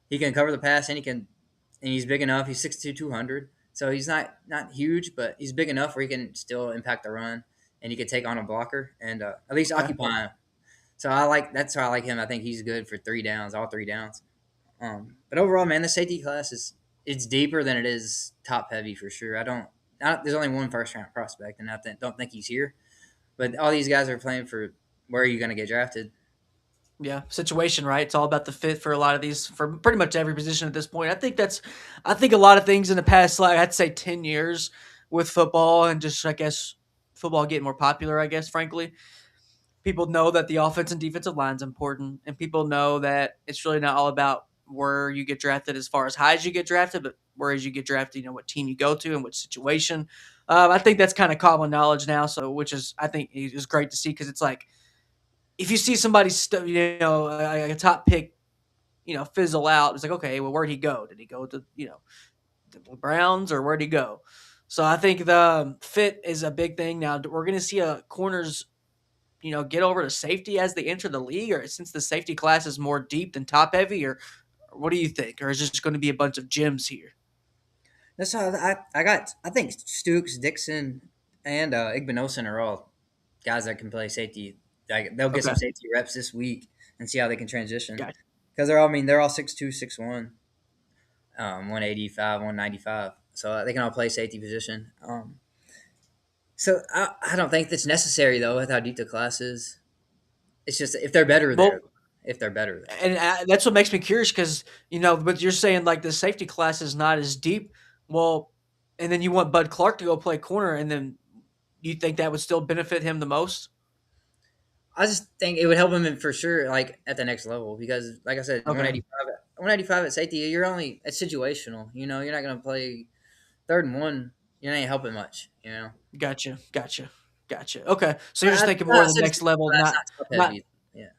He can cover the pass, and he's big enough. He's 6'2", 200. So he's not huge, but he's big enough where he can still impact the run, and he can take on a blocker and at least Okay. occupy him. So that's why I like him. I think he's good for 3 downs, all 3 downs. But overall, man, the safety class it's deeper than it is top heavy for sure. There's only one first round prospect, and don't think he's here. But all these guys are playing for where are you going to get drafted? Yeah, situation, right? It's all about the fit for a lot of these, for pretty much every position at this point. I think a lot of things in the past, like I'd say 10 years with football and just, I guess, football getting more popular, I guess, frankly. People know that the offense and defensive line is important, and people know that it's really not all about where you get drafted as far as high as you get drafted, but where as you get drafted, what team you go to and which situation. I think that's kind of common knowledge now, so which is I think is great to see because it's like if you see somebody, a top pick, fizzle out, it's like, okay, well, where'd he go? Did he go to, the Browns or where'd he go? So I think the fit is a big thing. Now we're going to see a corners, get over to safety as they enter the league, or since the safety class is more deep than top heavy, or what do you think? Or is it just going to be a bunch of gems here? That's how I think Stukes, Dixon, and Igbinosun are all guys that can play safety. Like, they'll get some Okay, safety reps this week and see how they can transition. gotcha. Because they're all 6'2", 6'1", 185, 195. So they can all play safety position. So I don't think that's necessary though with how deep the class is. It's just if they're better there. Well, If they're better there. and that's what makes me curious because but you're saying like the safety class is not as deep. Well, and then you want Bud Clark to go play corner, and then you think that would still benefit him the most? I just think it would help him for sure, like at the next level, because like I said, Okay, 185 at safety, it's situational. You're not gonna play 3rd and 1. You ain't helping much. gotcha. Okay, so you're But just thinking I more of the said next level, that's not not top not heavy. Yeah.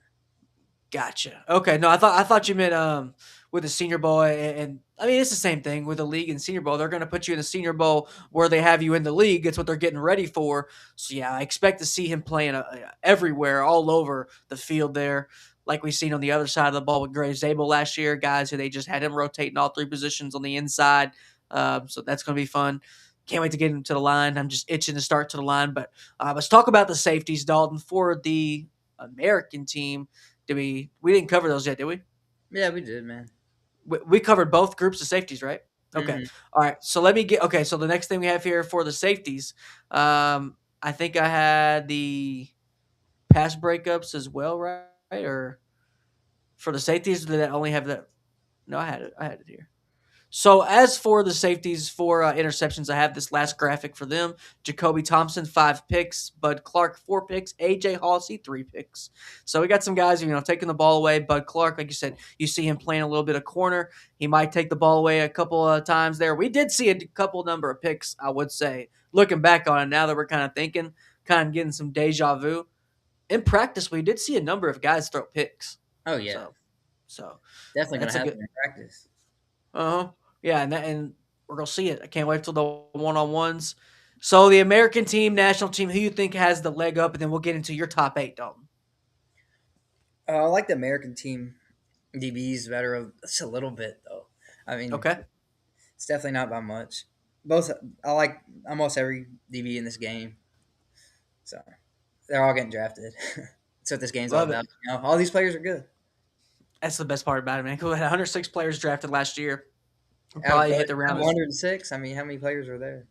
Gotcha. Okay. No, I thought you meant with the Senior Bowl, and I mean it's the same thing with the league and Senior Bowl. They're going to put you in the Senior Bowl where they have you in the league. It's what they're getting ready for. So yeah, I expect to see him playing everywhere, all over the field there, like we've seen on the other side of the ball with Graves Zabel last year. Guys who they just had him rotating all three positions on the inside. So that's going to be fun. Can't wait to get him to the line. I'm just itching to start to the line. But let's talk about the safeties, Dalton, for the American team. Did we didn't cover those yet, did we? Yeah, we did, man. We covered both groups of safeties, right? Okay. Hmm. All right. So let me get okay. So the next thing we have here for the safeties, I think I had the pass breakups as well, right? Or for the safeties, did I only have that? No, I had it. I had it here. So as for the safeties for interceptions, I have this last graphic for them. Jacoby Thompson, 5 picks. Bud Clark, 4 picks. AJ Haulcy, 3 picks. So we got some guys, taking the ball away. Bud Clark, like you said, you see him playing a little bit of corner. He might take the ball away a couple of times there. We did see a couple number of picks, I would say. Looking back on it now that we're kind of thinking, kind of getting some deja vu. In practice, we did see a number of guys throw picks. Oh yeah, So, so definitely gonna that's a happen good. in practice. Uh-huh. Yeah, and we're gonna see it. I can't wait till the one-on-ones. So the American team, national team, who you think has the leg up, and then we'll get into your top 8, Dalton. I like the American team DBs better just a little bit though. I mean, Okay. it's definitely not by much. Both I like almost every DB in this game, so they're all getting drafted. That's what this game's all Love it. about. All these players are good. That's the best part about it, man. We had 106 players drafted last year. We'll Out probably hit the of round as 106, I mean, how many players were there?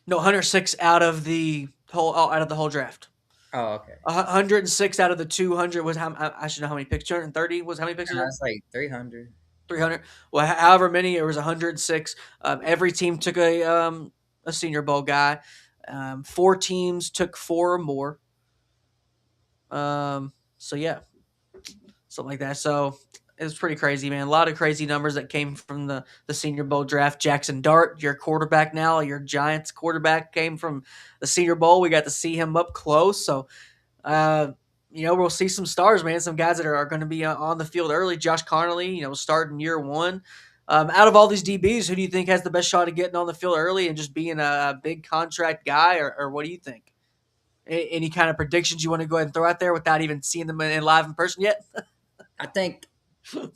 no 106 out of the whole draft. Oh, okay. 106 out of the 200 was how I should know how many picks. 230 was how many picks was there? That's like 300. 300. Well, however many, it was 106. Every team took a Senior Bowl guy. 4 teams took 4 or more. So yeah, something like that. So it was pretty crazy, man. A lot of crazy numbers that came from the Senior Bowl draft. Jackson Dart, your quarterback now, your Giants quarterback came from the Senior Bowl. We got to see him up close. So, we'll see some stars, man. Some guys that are going to be on the field early. Josh Connolly, starting year 1. Out of all these DBs, who do you think has the best shot of getting on the field early and just being a big contract guy, or what do you think? Any kind of predictions you want to go ahead and throw out there without even seeing them in live in person yet? I think the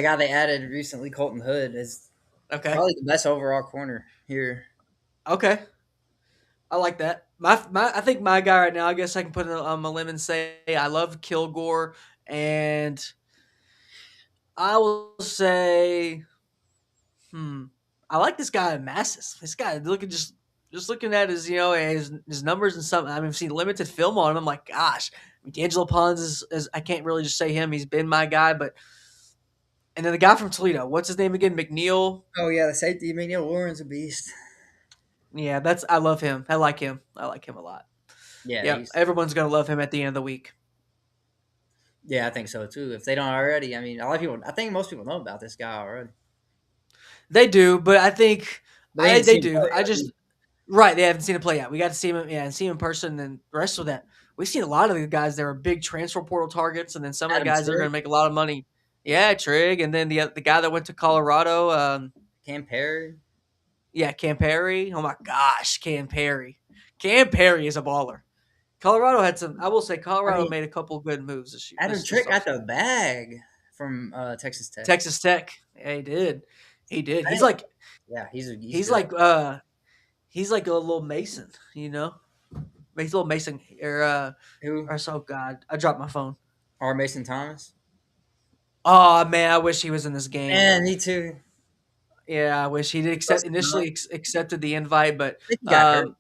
guy they added recently, Colton Hood, is Okay. probably the best overall corner here. Okay. I like that. I think my guy right now. I guess I can put it on my limb and say I love Kilgore, and I will say, hmm, I like this guy Masses. This guy looking just looking at his his numbers and something. I've seen limited film on him. I'm like, gosh, D'Angelo Pons is I can't really just say him. He's been my guy, but and then the guy from Toledo, what's his name again? McNeal. Oh yeah, the safety, Neal Warren's a beast. Yeah, that's I love him. I like him. I like him a lot. Yeah, Yeah, he's everyone's gonna love him at the end of the week. yeah, I think so too. If they don't already, I mean, a lot of people. I think most people know about this guy already, They do, but I think but they ain't they seen him do. play. I just right. They haven't seen him play yet. We got to see him, yeah, and see him in person. And the rest of that, we've seen a lot of the guys that are big transfer portal targets, and then some of the Adam guys that are going Trick, to make a lot of money. Yeah, Trig, and then the guy that went to Colorado. Cam Perry. Yeah, Cam Perry. Oh my gosh, Cam Perry. Cam Perry is a baller. Colorado had some. I will say, I Colorado mean, made a couple good moves Adam this Trick got offseason. the bag from Texas Tech. Texas Tech. Yeah, he did. He did. I He's didn't, like yeah, he's he's good. like he's like a little Mason, you know. He's a little Mason Who? or so God. I dropped my phone. R. Mason Thomas. Oh man, I wish he was in this game. And me too. Yeah, I wish he did accept initially accepted the invite, but I think he got hurt. um,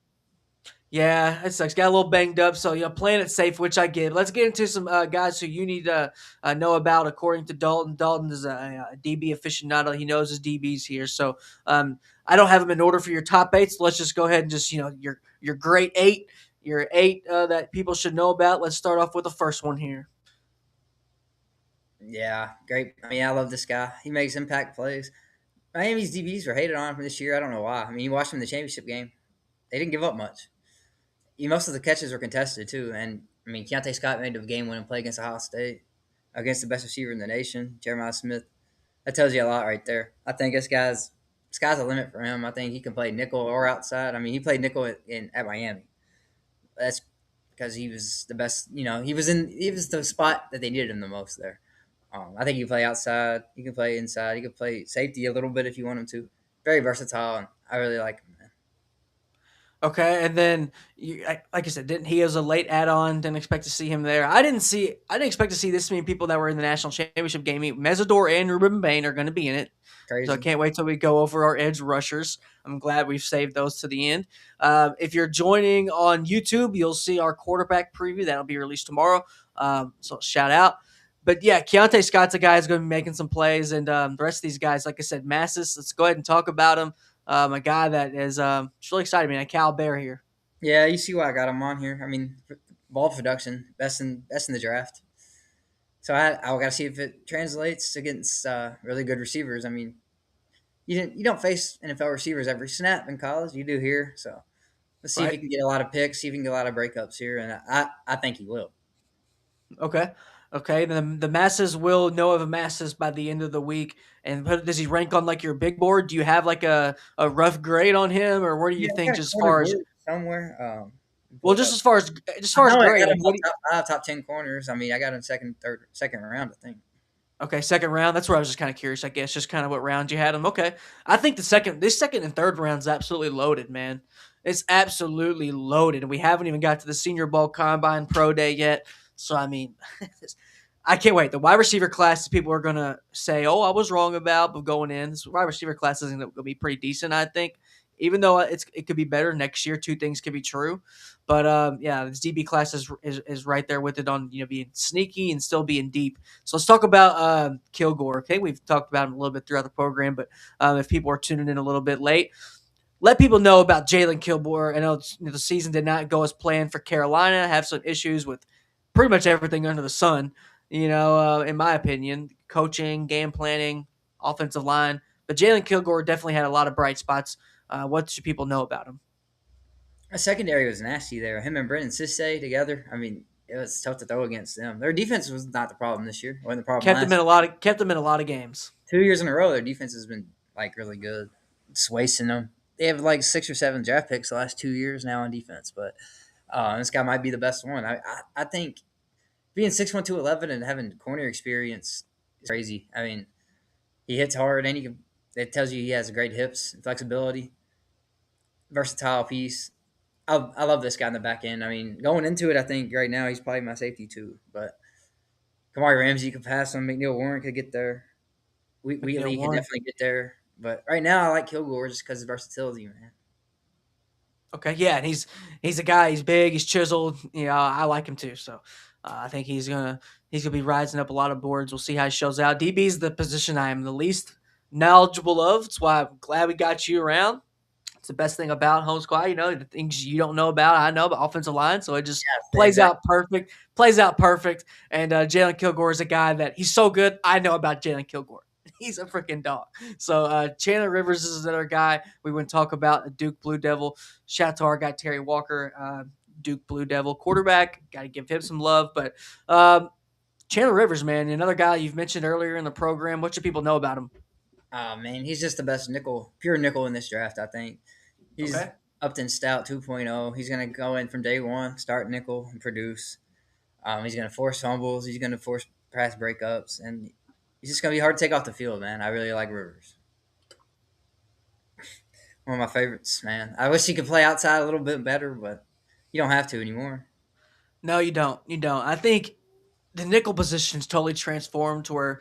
yeah, it sucks. Got a little banged up, so playing it safe, which I get. Let's get into some guys who you need to know about. According to Dalton, Dalton is a DB aficionado. He knows his DBs here, so I don't have them in order for your top eight. So let's just go ahead and just your great eight, your eight that people should know about. Let's start off with the first one here. Yeah, great. I mean, I love this guy. He makes impact plays. Miami's DBs were hated on from this year. I don't know why. I mean, you watched them in the championship game. They didn't give up much. Most of the catches were contested too. And I mean, Keontae Scott made the game-winning play against Ohio State, against the best receiver in the nation, Jeremiah Smith. That tells you a lot right there. I think sky's a limit for him. I think he can play nickel or outside. I mean, he played nickel at Miami. That's because he was the best. He was the spot that they needed him the most there. I think he can play outside. He can play inside. He can play safety a little bit if you want him to. Very versatile, and I really like him. Man. Okay, and then like I said, didn't he was a late add-on? Didn't expect to see him there. I didn't expect to see this many people that were in the national championship game. Mesidor and Ruben Bain are going to be in it, so I Crazy. can't wait till we go over our edge rushers. I'm glad we've saved those to the end. If you're joining on YouTube, you'll see our quarterback preview that'll be released tomorrow. So shout out. But yeah, Keontae Scott's a guy who's going to be making some plays, and the rest of these guys, like I said, Masses. Let's go ahead and talk about him. A guy that is it's really exciting, man. A Cal Bear here. Yeah, you see why I got him on here. I mean, ball production, best in the draft. So I got to see if it translates against really good receivers. I mean, you don't face NFL receivers every snap in college. You do here, so let's see if he Right. can get a lot of picks, see if he can get a lot of breakups here, and I think he will. Okay. Okay. Then the masses will know of a masses by the end of the week. And does he rank on like your big board? Do you have like a rough grade on him, or where do you Yeah, I think got a just as corner far as board somewhere. well, Pull it up. just as I far as know I grade? got I him mean, on top 5, top 10 corners. I mean, I got him second round, I think. okay, second round. That's where I was just kind of curious. I guess just kind of what round you had him. Okay, I think this second and third round's absolutely loaded, man. It's absolutely loaded. We haven't even got to the Senior Bowl Combine Pro Day yet. So I mean, I can't wait. The wide receiver class, people are gonna say, "Oh, I was wrong about," but going in, this wide receiver class is gonna be pretty decent, I think. Even though it could be better next year, two things could be true. But yeah, this DB class is right there with it on being sneaky and still being deep. So let's talk about Kilgore. Okay, we've talked about him a little bit throughout the program, but if people are tuning in a little bit late, let people know about Jalen Kilgore. I know the season did not go as planned for Carolina. Have some issues with pretty much everything under the sun. In my opinion, coaching, game planning, offensive line. But Jalen Kilgore definitely had a lot of bright spots. What should people know about him? The secondary was nasty there. Him and Brendan Sisse together. I mean, it was tough to throw against them. Their defense was not the problem this year. It wasn't the problem last year. Kept them in a lot of games. 2 years in a row, their defense has been like really good. Just wasting them. They have like 6 or 7 draft picks the last 2 years now on defense, but This guy might be the best one. I think being 6'1", 211 and having corner experience is crazy. I mean, he hits hard, and it tells you he has great hips, flexibility, versatile piece. I love this guy in the back end. I mean, going into it, I think right now he's probably my safety too. But Kamari Ramsey could pass him. McNeil Warren could get there. McNeil Wheatley could Warren. definitely get there. But right now, I like Kilgore just because of versatility, man. Okay, yeah, and he's a guy. He's big. He's chiseled. You know, I like him too. So I think he's gonna be rising up a lot of boards. We'll see how he shows out. DB is the position I am the least knowledgeable of. That's why I'm glad we got you around. It's the best thing about home squad. You know, the things you don't know about, I know about offensive line. So it just Yeah, plays exactly. out perfect. Plays out perfect. And Jalen Kilgore is a guy that he's so good. I know about Jalen Kilgore. He's a freaking dog. So Chandler Rivers is another guy we would talk about. A Duke Blue Devil. Shout out to our guy Terry Walker, Duke Blue Devil quarterback. Got to give him some love. But Chandler Rivers, man, another guy you've mentioned earlier in the program. What should people know about him? Oh man, he's just the best nickel, pure nickel in this draft. I think he's Okay. Upton Stout 2.0. He's gonna go in from day one, start nickel and produce. He's gonna force fumbles. He's gonna force pass breakups, and he's just gonna be hard to take off the field, man. I really like Rivers. One of my favorites, man. I wish he could play outside a little bit better, but you don't have to anymore. No, you don't. You don't. I think the nickel position's totally transformed to where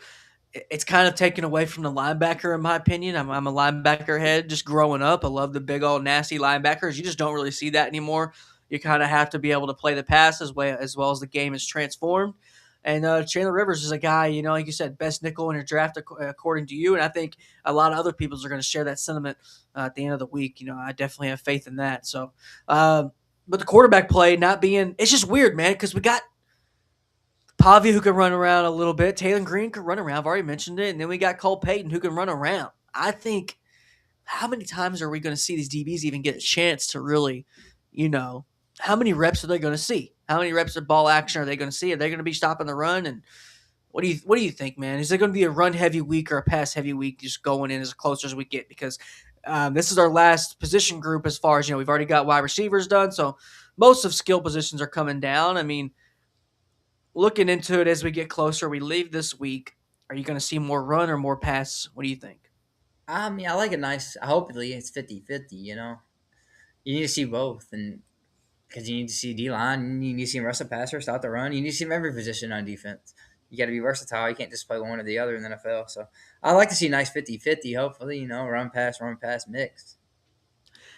it's kind of taken away from the linebacker, in my opinion. I'm a linebacker head just growing up. I love the big old nasty linebackers. You just don't really see that anymore. You kind of have to be able to play the pass as well as the game is transformed. And Chandler Rivers is a guy, you know, like you said, best nickel in your draft according to you. And I think a lot of other people are going to share that sentiment at the end of the week. You know, I definitely have faith in that. So, but the quarterback play not being, it's just weird, man, because we got Pavi who can run around a little bit. Taylor Green can run around. I've already mentioned it. And then we got Cole Payton who can run around. I think how many times are we going to see these DBs even get a chance to really, you know, how many reps are they going to see? How many reps of ball action are they going to see? Are they going to be stopping the run? And what do you think, man? Is it going to be a run heavy week or a pass heavy week? Just going in as close as we get because this is our last position group as far as we've already got wide receivers done. So most of skill positions are coming down. I mean, looking into it as we get closer, we leave this week. Are you going to see more run or more pass? What do you think? I mean, I like a nice. Hopefully, it's 50-50, You know, you need to see both, and because you need to see D line, you need to see him rush the passer, stop the run. You need to see him every position on defense. You got to be versatile. You can't just play one or the other in the NFL. So I like to see a nice 50-50. Hopefully, run pass mix.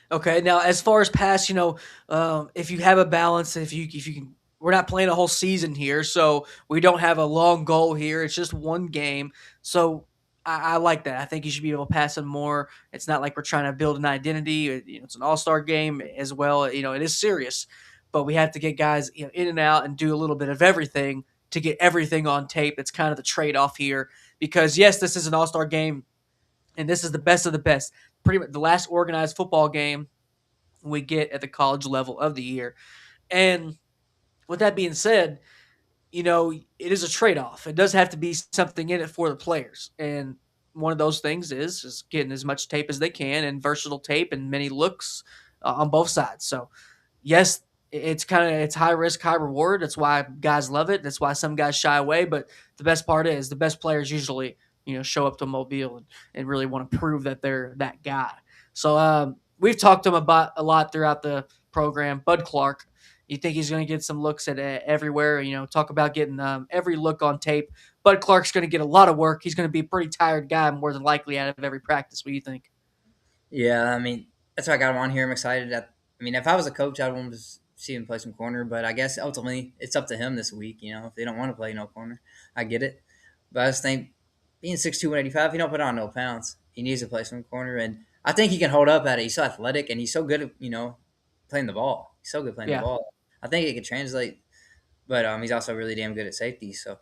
Okay, now as far as pass, if you have a balance, if you can, we're not playing a whole season here, so we don't have a long goal here. It's just one game, so I like that. I think you should be able to pass them more. It's not like we're trying to build an identity. It's an all-star game as well. It is serious, but we have to get guys in and out and do a little bit of everything to get everything on tape. That's kind of the trade-off here because yes, this is an all-star game, and this is the best of the best. Pretty much the last organized football game we get at the college level of the year. And with that being said, it is a trade off. It does have to be something in it for the players. And one of those things is getting as much tape as they can and versatile tape and many looks on both sides. So, yes, it's high risk, high reward. That's why guys love it. That's why some guys shy away. But the best part is the best players usually, show up to Mobile and really want to prove that they're that guy. So we've talked to him about a lot throughout the program. Bud Clark, you think he's going to get some looks at everywhere? Talk about getting every look on tape. Bud Clark's going to get a lot of work. He's going to be a pretty tired guy more than likely out of every practice. What do you think? Yeah, I mean, that's why I got him on here. I'm excited. I mean, if I was a coach, I'd want to see him play some corner, but I guess ultimately it's up to him this week. If they don't want to play no corner, I get it. But I just think being 6'2", 185, he don't put on no pounds. He needs to play some corner, and I think he can hold up at it. He's so athletic, and he's so good at, playing the ball. He's so good playing the Yeah. ball. I think it could translate, but he's also really damn good at safety. So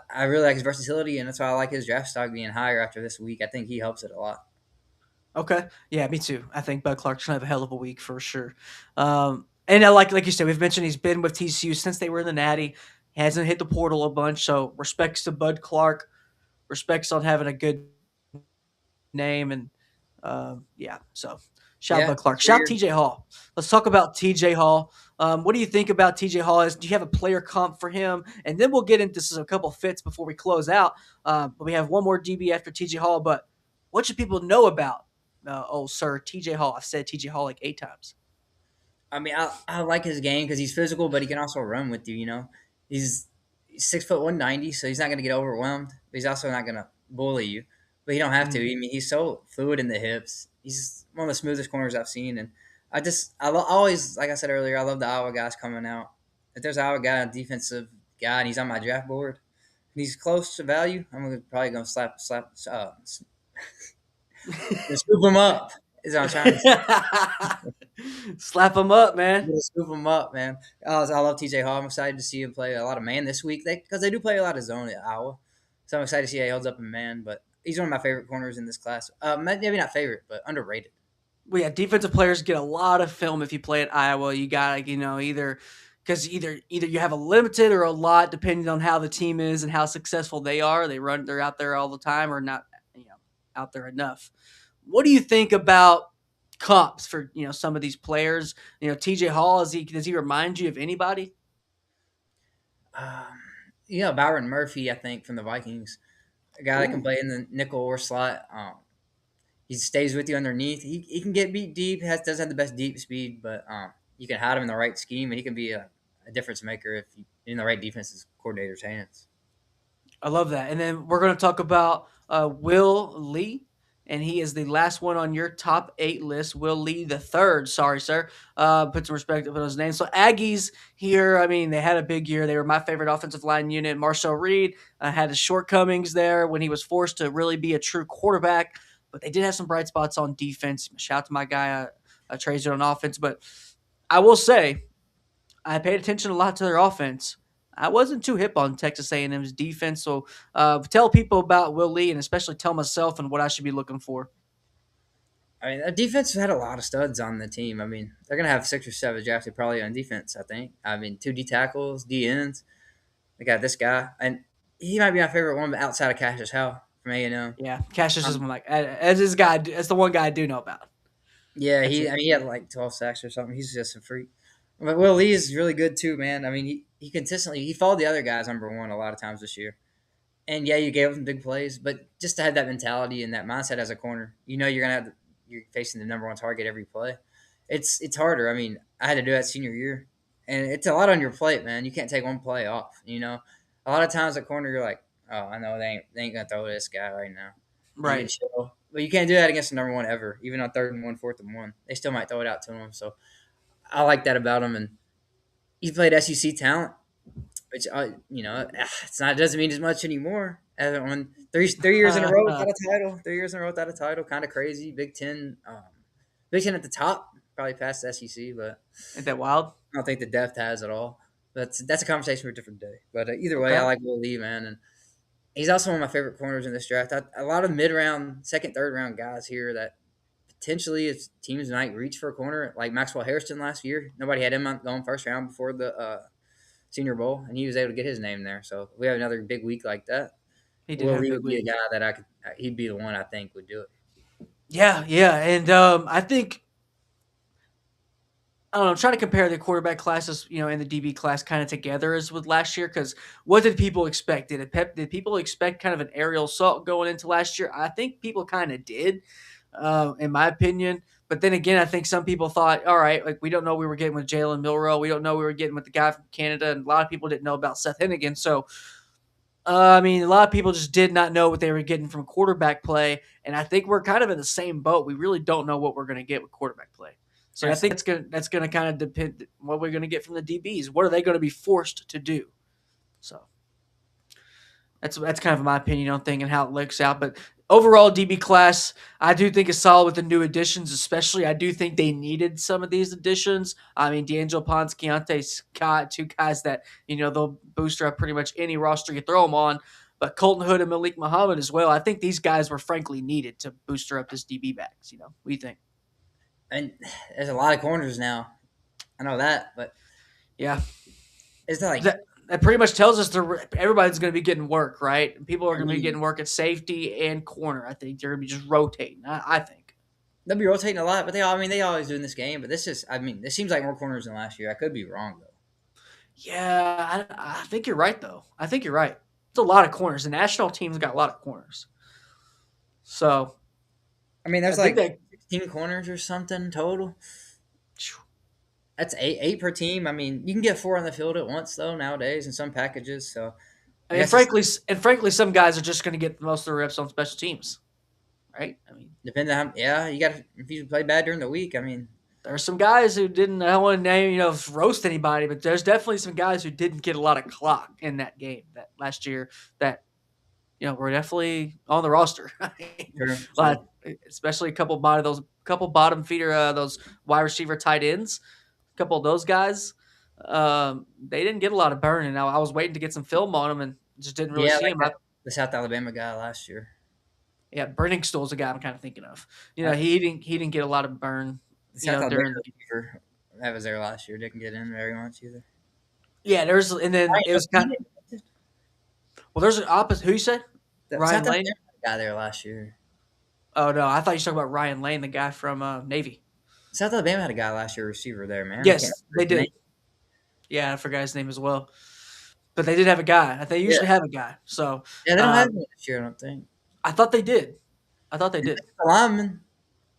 I really like his versatility, and that's why I like his draft stock being higher after this week. I think he helps it a lot. Okay. Yeah, me too. I think Bud Clark's gonna have a hell of a week for sure. And like you said, we've mentioned he's been with TCU since they were in the Natty. He hasn't hit the portal a bunch, so respects to Bud Clark. Respects on having a good name, and yeah. So Shout Yeah, Bud Clark. Shout 3 years. TJ Hall. Let's talk about TJ Hall. What do you think about TJ Hall? Do you have a player comp for him? And then we'll get into a couple fits before we close out. But we have one more DB after TJ Hall. But what should people know about sir TJ Hall? I've said TJ Hall like 8 times. I mean, I like his game because he's physical, but he can also run with you. He's 6 foot 190, so he's not going to get overwhelmed. But he's also not going to bully you. But he don't have to. Mm. I mean, he's so fluid in the hips. He's one of the smoothest corners I've seen, and always, like I said earlier, I love the Iowa guys coming out. If there's an Iowa guy, a defensive guy, and he's on my draft board, and he's close to value, probably gonna scoop him up. Is what I'm trying to say. Slap him up, man. Gonna scoop him up, man. I love TJ Hall. I'm excited to see him play a lot of man this week because they do play a lot of zone at Iowa. So I'm excited to see how he holds up in man. But he's one of my favorite corners in this class. Maybe not favorite, but underrated. Well, yeah, defensive players get a lot of film if you play at Iowa. You got either because either you have a limited or a lot depending on how the team is and how successful they are. They're out there all the time or not, out there enough. What do you think about comps for some of these players? TJ Hall, does he remind you of anybody? Um, Byron Murphy, I think, from the Vikings, a guy that can Ooh, play in the nickel or slot. He stays with you underneath. He can get beat deep. Doesn't have the best deep speed, but you can hide him in the right scheme, and he can be a difference maker if you in the right defense's coordinator's hands. I love that. And then we're going to talk about Will Lee, and he is the last one on your top 8 list. Will Lee the third. Sorry, sir. Put some respect on his name. So Aggies here, I mean, they had a big year. They were my favorite offensive line unit. Marcel Reed had his shortcomings there when he was forced to really be a true quarterback, but they did have some bright spots on defense. Shout out to my guy, Treydan on offense. But I will say, I paid attention a lot to their offense. I wasn't too hip on Texas A&M's defense, so tell people about Will Lee and especially tell myself and what I should be looking for. I mean, the defense had a lot of studs on the team. I mean, they're gonna have 6 or 7 drafted probably on defense. I think. I mean, 2 D tackles, D ends. They got this guy, and he might be my favorite one, but outside of Cassius Howe from A&M. Yeah, Cassius is Um, one as this guy. That's the one guy I do know about. yeah, That's it. he had like 12 sacks or something. He's just a freak. But Will Lee is really good too, man. I mean, he consistently he followed the other guys number one a lot of times this year. And yeah, you gave him big plays, but just to have that mentality and that mindset as a corner, you're facing the number one target every play. It's harder. I mean, I had to do that senior year, and it's a lot on your plate, man. You can't take one play off. A lot of times at corner, you're like, oh, I know they ain't gonna throw this guy right now. And you can Right. chill, but you can't do that against the number one ever. Even on 3rd and 1, 4th and 1, they still might throw it out to him. So I like that about him, and he played SEC talent which it's not doesn't mean as much anymore. Haven't won 3 years in a row without a title. 3 years in a row without a title, kind of crazy. Big Ten at the top, probably past the SEC, but Ain't that wild? I don't think the depth has at all. That's a conversation for a different day. But either way, I Okay. like Will Lee, man, and he's also one of my favorite corners in this draft. A lot of mid-round, second, third-round guys here that potentially if teams might reach for a corner, like Maxwell Harrison last year. Nobody had him going first round before the Senior Bowl, and he was able to get his name there. So if we have another big week like that, He did Will have a Lee big would be a week. guy that I could. He'd be the one I think would do it. Yeah, yeah, and I think I don't know. I'm trying to compare the quarterback classes, and the DB class kind of together as with last year. Because what did people expect? Did people expect kind of an aerial assault going into last year? I think people kind of did, in my opinion. But then again, I think some people thought, all right, like we don't know we were getting with Jalen Milrow. We don't know we were getting with the guy from Canada, and a lot of people didn't know about Seth Hennigan. So I mean, a lot of people just did not know what they were getting from quarterback play, and I think we're kind of in the same boat. We really don't know what we're going to get with quarterback play. So I think Absolutely. that's gonna kind of depend what we're going to get from the DBs. What are they going to be forced to do? So that's kind of my opinion on thing and how it looks out. But overall, DB class, I do think is solid with the new additions. Especially, I do think they needed some of these additions. I mean, D'Angelo Ponce, Keontae Scott, 2 guys that they'll booster up pretty much any roster you throw them on. But Colton Hood and Malik Muhammad as well. I think these guys were frankly needed to booster up this DB backs. What do you think? And there's a lot of corners now. I know that, but Yeah, it's not like that pretty much tells us everybody's going to be getting work, right? People are I going to be mean, getting work at safety and corner. I think they're going to be just rotating. I think. they'll be rotating a lot, but they always do in this game. But this seems like more corners than last year. I could be wrong though. Yeah, I think you're right though. I think you're right. It's a lot of corners. The national team's got a lot of corners. So I mean, I there's think like that 16 corners or something total. That's eight per team. I mean, you can get four on the field at once though nowadays in some packages. So I I mean, guess it's frankly, some guys are just going to get most of the reps on special teams, right? I mean, depending on you got if you play bad during the week. I mean, there are some guys who didn't. I don't want to name, roast anybody, but there's definitely some guys who didn't get a lot of clock in that game that last year that were definitely on the roster. true, But true. especially a couple bottom feeder, those wide receiver tight ends, a couple of those guys. They didn't get a lot of burn, and I was waiting to get some film on them and just didn't really Yeah, see like them. the South Alabama guy last year. Yeah, Burning Stool's a guy I'm kind of thinking of. I, He didn't get a lot of burn. the South Alabama During the receiver that was there last year didn't get in very much either. there's and then it was kind of well. There's an opposite. Who you said? The Ryan South Lane. Alabama guy there last year. Oh no, I thought you were talking about Ryan Lane, the guy from Navy. South Alabama had a guy last year receiver there, man. I can't Yes, remember they his name. did. Yeah, I forgot his name as well. But they did have a guy. They Yeah, usually have a guy. So yeah, they don't have him this year. I don't think. I thought they did. I thought they And did. the lineman,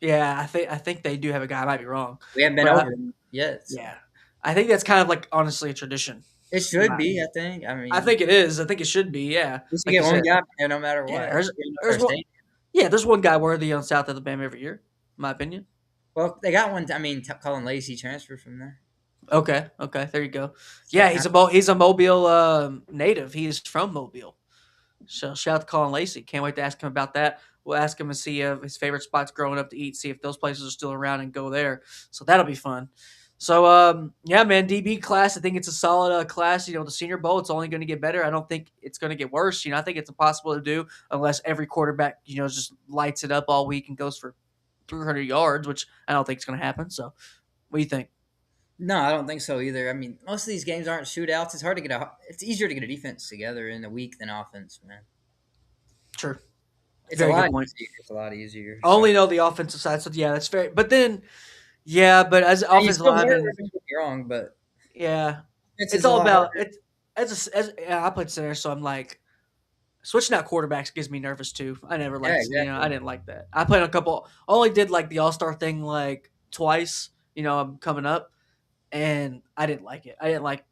Yeah, I think they do have a guy. I might be wrong, we haven't been but over him yet. So. yeah, I think that's kind of like honestly a tradition. It In should my be, opinion. I think. I I mean, think it is. I think it should be. Yeah, we should like get you one said. guy there no matter Yeah, what. Get there's our one. state. Yeah, there's one guy worthy on South Alabama every year, in my opinion. Well, they got one. I mean, Collin Lacey transferred from there. Okay, there you go. So Yeah, kind he's a Mobile native. He is from Mobile. So shout out to Colin Lacey. Can't wait to ask him about that. We'll ask him and see his favorite spots growing up to eat. See if those places are still around and go there. So that'll be fun. So yeah, man, DB class. I think it's a solid class. The Senior Bowl. It's only going to get better. I don't think it's going to get worse. I think it's impossible to do unless every quarterback just lights it up all week and goes for 300 yards, which I don't think is going to happen. So what do you think? No, I don't think so either. I mean, most of these games aren't shootouts. It's easier to get a defense together in a week than offense, man. Sure. It's a Very good lot point. easier. It's a lot easier. I only know the offensive side, so yeah, that's very. But then, yeah, but as And you offensive still learn, lineman, don't get me wrong, but yeah, it's it's a all lot about harder. it. Yeah, I played center, so I'm like switching out quarterbacks gives me nervous too. I never Yeah, liked, I exactly. didn't like that. I played a couple. Only did like the All Star thing like twice. Coming up, and I didn't like it. I didn't like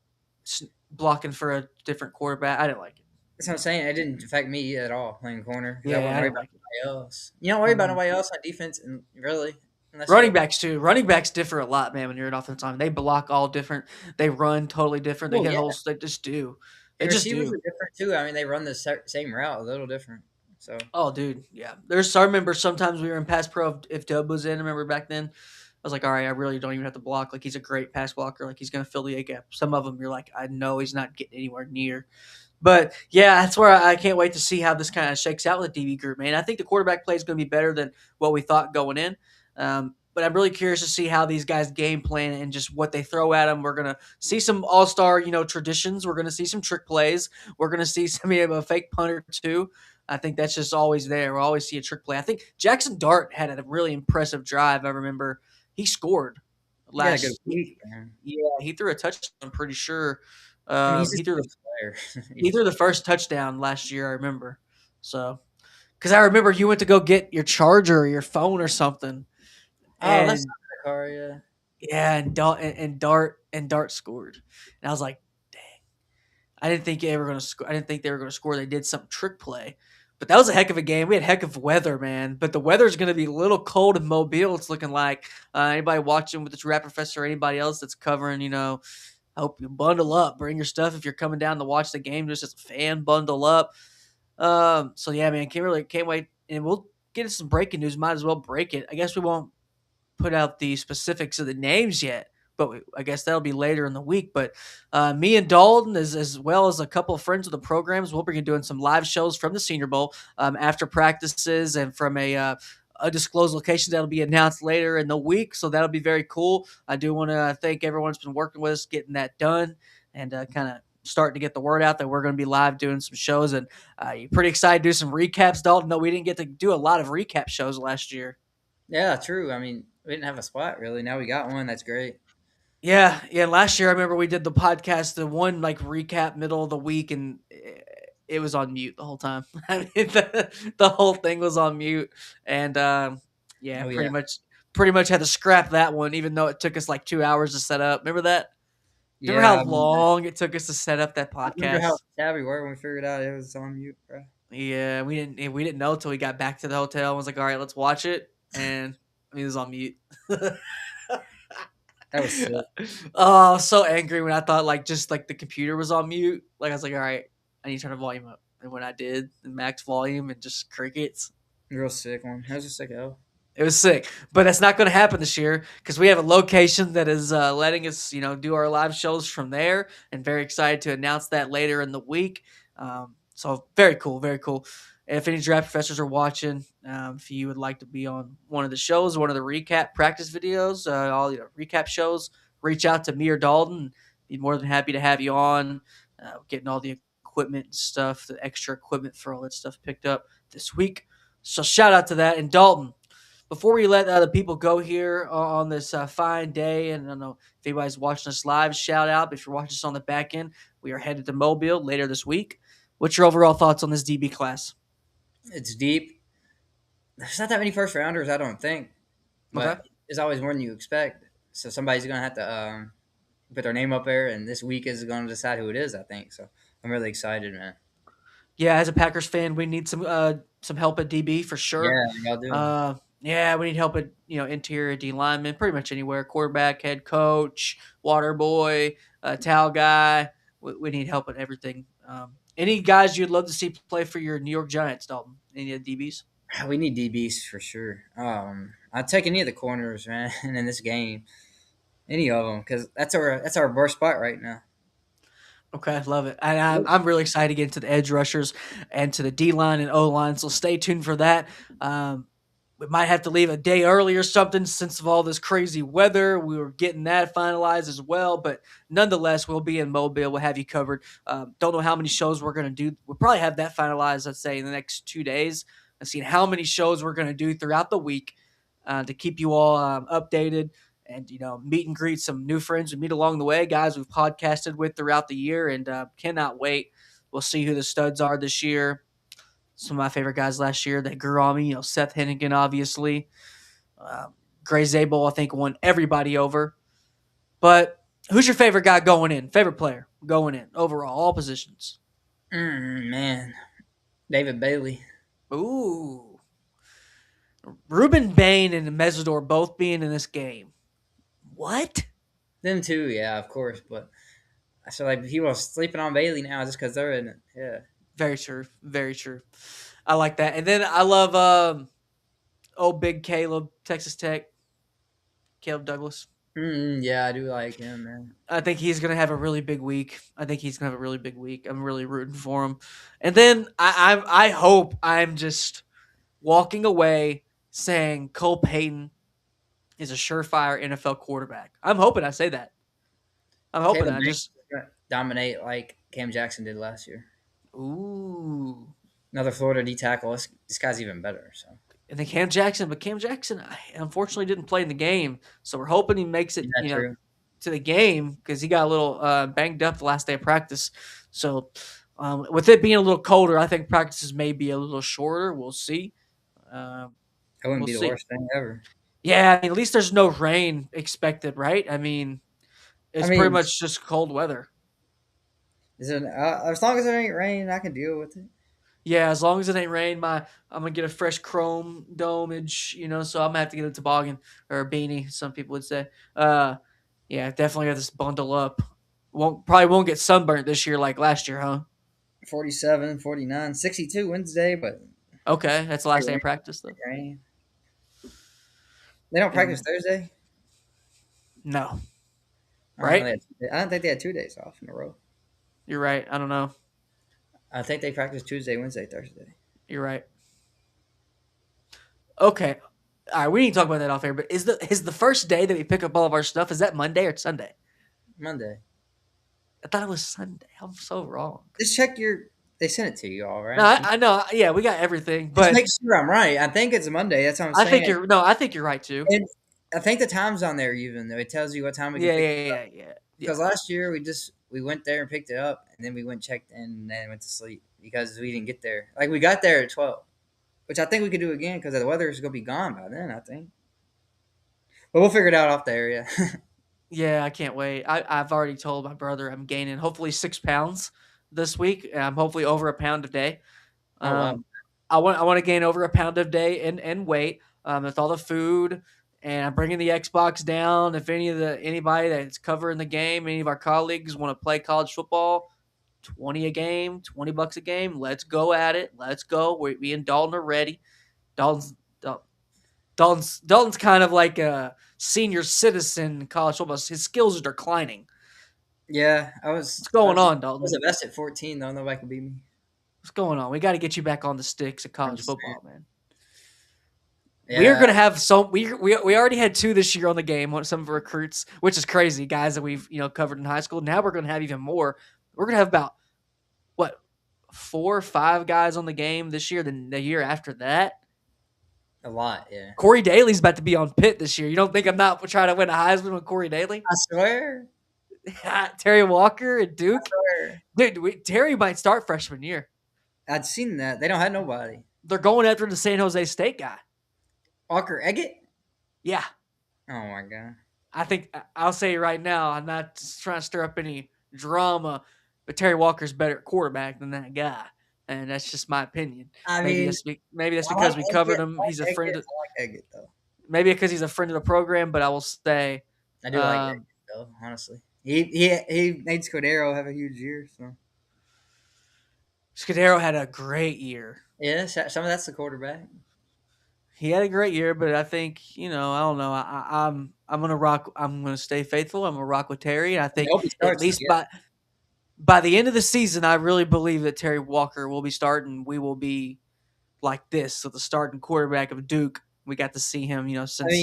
blocking for a different quarterback. I didn't like it. That's what I'm saying. It didn't affect me at all playing corner because I Yeah, wasn't I worried didn't about like it. nobody else. You don't worry about Mhm. nobody else on defense, and really, unless you Running got. backs too. Running backs differ a lot, man. When you're an offensive line, they block all different. They run totally different. They Oh hit yeah, holes. They just do. They and just receivers do. are different too. I mean, they run the same route, a little different. So Oh, dude, yeah. I remember sometimes we were in pass pro if Dub was in. I remember back then, I was like, all right, I really don't even have to block. Like he's a great pass blocker. Like he's gonna fill the A gap. Some of them you're like, I know he's not getting anywhere near. But yeah, that's where I can't wait to see how this kind of shakes out with the DB group, man. I think the quarterback play is going to be better than what we thought going in. But I'm really curious to see how these guys game plan and just what they throw at them. We're going to see some all star, traditions. We're going to see some trick plays. We're going to see some a fake punter too. I think that's just always there. We'll always see a trick play. I think Jackson Dart had a really impressive drive. I remember he scored he got a good last. week, man. Yeah, he threw a touchdown. I'm pretty sure. I mean, he's He just threw a the good player. he threw the first touchdown last year. I remember. So, because I remember you went to go get your charger or your phone or something, Oh, that's and not the car, yeah. yeah, and Dart scored, and I was like, dang, I didn't think they were going to score. I didn't think they were going to score. They did some trick play, but that was a heck of a game. We had heck of weather, man. But the weather's going to be a little cold in Mobile. It's looking like anybody watching with this rap professor or anybody else that's covering, I hope you bundle up, bring your stuff if you're coming down to watch the game. Just as a fan, bundle up. So yeah, man, can't wait, and we'll get into some breaking news. Might as well break it. I guess we won't put out the specifics of the names yet, but I guess that'll be later in the week. But me and Dalton, as well as a couple of friends of the programs, we'll be doing some live shows from the Senior Bowl after practices and from a disclosed location that'll be announced later in the week. So that'll be very cool. I do want to thank everyone who's been working with us getting that done and kind of starting to get the word out that we're going to be live doing some shows. And you're pretty excited to do some recaps, Dalton. No, we didn't get to do a lot of recap shows last year. Yeah, true. I mean, we didn't have a spot really. Now we got one. That's great. Yeah, yeah. Last year, I remember we did the podcast, the one like recap middle of the week, and it was on mute the whole time. I mean, the whole thing was on mute, and yeah, Oh yeah, pretty much had to scrap that one, even though it took us like 2 hours to set up. Remember that? Remember yeah. how long it took us to set up that I remember how podcast? savvy we were when we figured out it was on mute, bro. Yeah, we didn't know until we got back to the hotel. I was like, all right, let's watch it, and I mean, it was on mute. That was sick. Oh, I was so angry when I thought like just like the computer was on mute. Like I was like, all right, I need to turn the volume up. And when I did, the max volume and just crickets. Real sick one. That was just like oh. It was sick, but that's not going to happen this year because we have a location that is letting us, do our live shows from there, and very excited to announce that later in the week. So very cool, very cool. If any draft professors are watching, if you would like to be on one of the shows, one of the recap practice videos, all recap shows, reach out to me or Dalton. Be more than happy to have you on. Getting all the equipment and stuff, the extra equipment for all that stuff picked up this week. So shout out to that. And Dalton, before we let the people go here on this fine day, and I don't know if anybody's watching us live, shout out. But if you're watching us on the back end, we are headed to Mobile later this week. What's your overall thoughts on this DB class? It's deep. There's not that many first rounders, I don't think, Okay. but there's always more than you expect. So somebody's gonna have to put their name up there, and this week is gonna decide who it is. I think so. I'm really excited, man. Yeah, as a Packers fan, we need some help at DB for sure. Yeah, y'all do. Yeah, we need help at interior D lineman, pretty much anywhere. Quarterback, head coach, water boy, towel guy. We need help at everything. Any guys you'd love to see play for your New York Giants, Dalton? Any DBs? We need DBs for sure. I'd take any of the corners, man, in this game, any of them, because that's our worst spot right now. Okay, love it. And I'm really excited to get into the edge rushers and to the D line and O line. So stay tuned for that. We might have to leave a day early or something since of all this crazy weather. We were getting that finalized as well, but nonetheless, we'll be in Mobile. We'll have you covered. Don't know how many shows we're going to do. We'll probably have that finalized, let's say, in the next 2 days. I've seen how many shows we're going to do throughout the week to keep you all updated and meet and greet some new friends we meet along the way, guys we've podcasted with throughout the year, and cannot wait. We'll see who the studs are this year. Some of my favorite guys last year that grew on me, Seth Hennigan, obviously. Um, Gray Zabel, I think, won everybody over. But who's your favorite guy going in? Favorite player going in overall, all positions? Man, David Bailey. Ooh. Ruben Bain and Mesidor both being in this game. What? Them too, yeah, of course. But I feel like people are sleeping on Bailey now just because they're in it. Yeah. Very true. Very true. I like that. And then I love big Caleb, Texas Tech, Caleb Douglas. Yeah, I do like him, man. I think he's going to have a really big week. I'm really rooting for him. And then I hope I'm just walking away saying Cole Payton is a surefire NFL quarterback. I'm hoping I say that. I'm hoping Caleb I Banks just is gonna dominate like Cam Jackson did last year. ooh. Another Florida D tackle. This guy's even better. So And then Cam Jackson unfortunately didn't play in the game, so we're hoping he makes is it, that true? to the game because he got a little banged up the last day of practice. So, with it being a little colder, I think practices may be a little shorter. We'll see. Um, That wouldn't we'll be the see. worst thing ever. Yeah, I mean, at least there's no rain expected, right? I mean, I it's pretty mean, much just cold weather. is it, as long as it ain't rain, I can deal with it. Yeah, as long as it ain't rain, I'm gonna get a fresh chrome domage, so I'm gonna have to get a toboggan or a beanie. Some people would say. Yeah, definitely got to bundle up. Probably won't get sunburnt this year like last year, huh? 47, 49, 62 Wednesday, but Okay, that's the hey, last day of practice though. rain. They don't practice And Thursday. no, I don't know. right? I don't think they had 2 days off in a row. You're right. I don't know. I think they practice Tuesday, Wednesday, Thursday, You're right. Okay. All right, we need to talk about that off air. But is the first day that we pick up all of our stuff, is that Monday or Sunday? Monday. I thought it was Sunday. I'm so wrong. Just check your They sent it to you, all No, right? I know. Yeah, we got everything, Just but make sure I'm right. I think it's Monday. That's what I'm I think saying. you're no. I think you're right too. And I think the time's on there even though it tells you what time we can Yeah, pick it yeah, up. yeah, yeah, yeah. Because last year we went there and picked it up, and then we went checked in and then went to sleep because we didn't get there. Like we got there at 12, which I think we could do again because the weather is gonna be gone by then. I think, but we'll figure it out off the area. Yeah, I can't wait. I've already told my brother I'm gaining hopefully 6 pounds this week. And I'm hopefully over a pound a day. Oh wow. Um, I want to gain over a pound a day in weight. With all the food, and I'm bringing the Xbox down. If anybody that's covering the game, any of our colleagues want to play college football, 20 a game, $20 a game. Let's go at it. Let's go. Me and Dalton are ready. Dalton's Dal- Dalton's kind of like a senior citizen in college football. His skills are declining. Yeah, What's going on, I was Dalton? a vest at 14 though. Nobody could beat me. What's going on? We got to get you back on the sticks at I'm college just saying. football, man. We're Yeah, gonna have we already had two this year on the game on some of the recruits, which is crazy, guys that we've covered in high school. Now we're gonna have even more. We're gonna have about what 4 or 5 guys on the game this year. Then the year after that, a lot. Yeah, Corey Daly's about to be on Pitt this year. You don't think I'm not trying to win a Heisman with Corey Daly? I swear. Terry Walker and I Duke, swear. dude. Terry might start freshman year. I'd seen that. They don't have nobody. They're going after the San Jose State guy. Walker Eggett. Yeah, Oh my god. I think I'll say right now. I'm not trying to stir up any drama, but Terry Walker's better at quarterback than that guy, and that's just my opinion. I Maybe mean, that's maybe that's I like because we covered Eggett. him. I He's a like friend. Eggett. I like Eggett though. Maybe because he's a friend of the program, but I will say, I do like Eggett um, though. Honestly, he made Scudero have a huge year. So Scudero had a great year. yeah, some of that's the quarterback. He had a great year, but I think I don't know. I'm gonna rock. I'm gonna stay faithful. I'm gonna rock with Terry. And I I think hope he at starts least again. by the end of the season, I really believe that Terry Walker will be starting. We will be like this. So the starting quarterback of Duke, we got to see him, I mean, since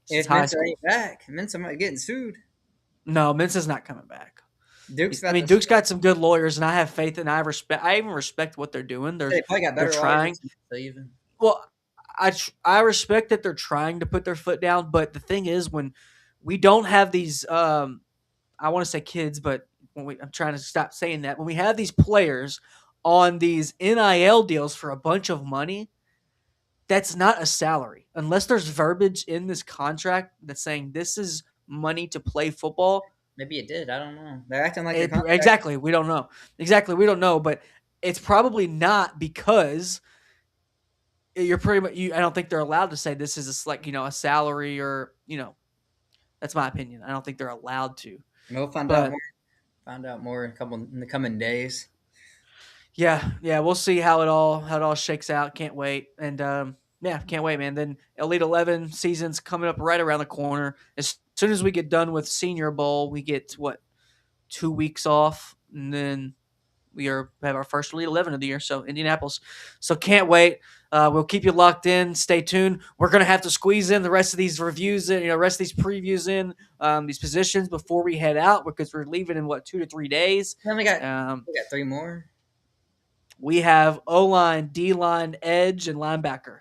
if high Mensa school. ain't back, Mensa might getting sued. No, Mensah's not coming back. Duke's I about mean, to. Duke's got some good lawyers, and I have faith, and I respect. I even respect what they're doing. They probably got They're better lawyers trying. than Mensa even. Well, I respect that they're trying to put their foot down, but the thing is, when we don't have these, I want to say kids, but I'm trying to stop saying that. When we have these players on these NIL deals for a bunch of money, that's not a salary unless there's verbiage in this contract that's saying this is money to play football. Maybe it did. I don't know. They're acting like the contract. Exactly, we don't know. Exactly, we don't know, but it's probably not because you're pretty much. I don't think they're allowed to say this is a salary or That's my opinion. I don't think they're allowed to. We'll find out But more. Find out more in the coming days. yeah, we'll see how it all shakes out. Can't wait, and yeah, can't wait, man. Then Elite 11 season's coming up right around the corner. As soon as we get done with Senior Bowl, we get 2 weeks off, and then have our first Elite 11 of the year. So Indianapolis. So can't wait. We'll keep you locked in. Stay tuned. We're gonna have to squeeze in the rest of these reviews in, rest of these previews in these positions before we head out because we're leaving in 2 to 3 days. Then Um, we got three more. we have O line, D line, edge, and linebacker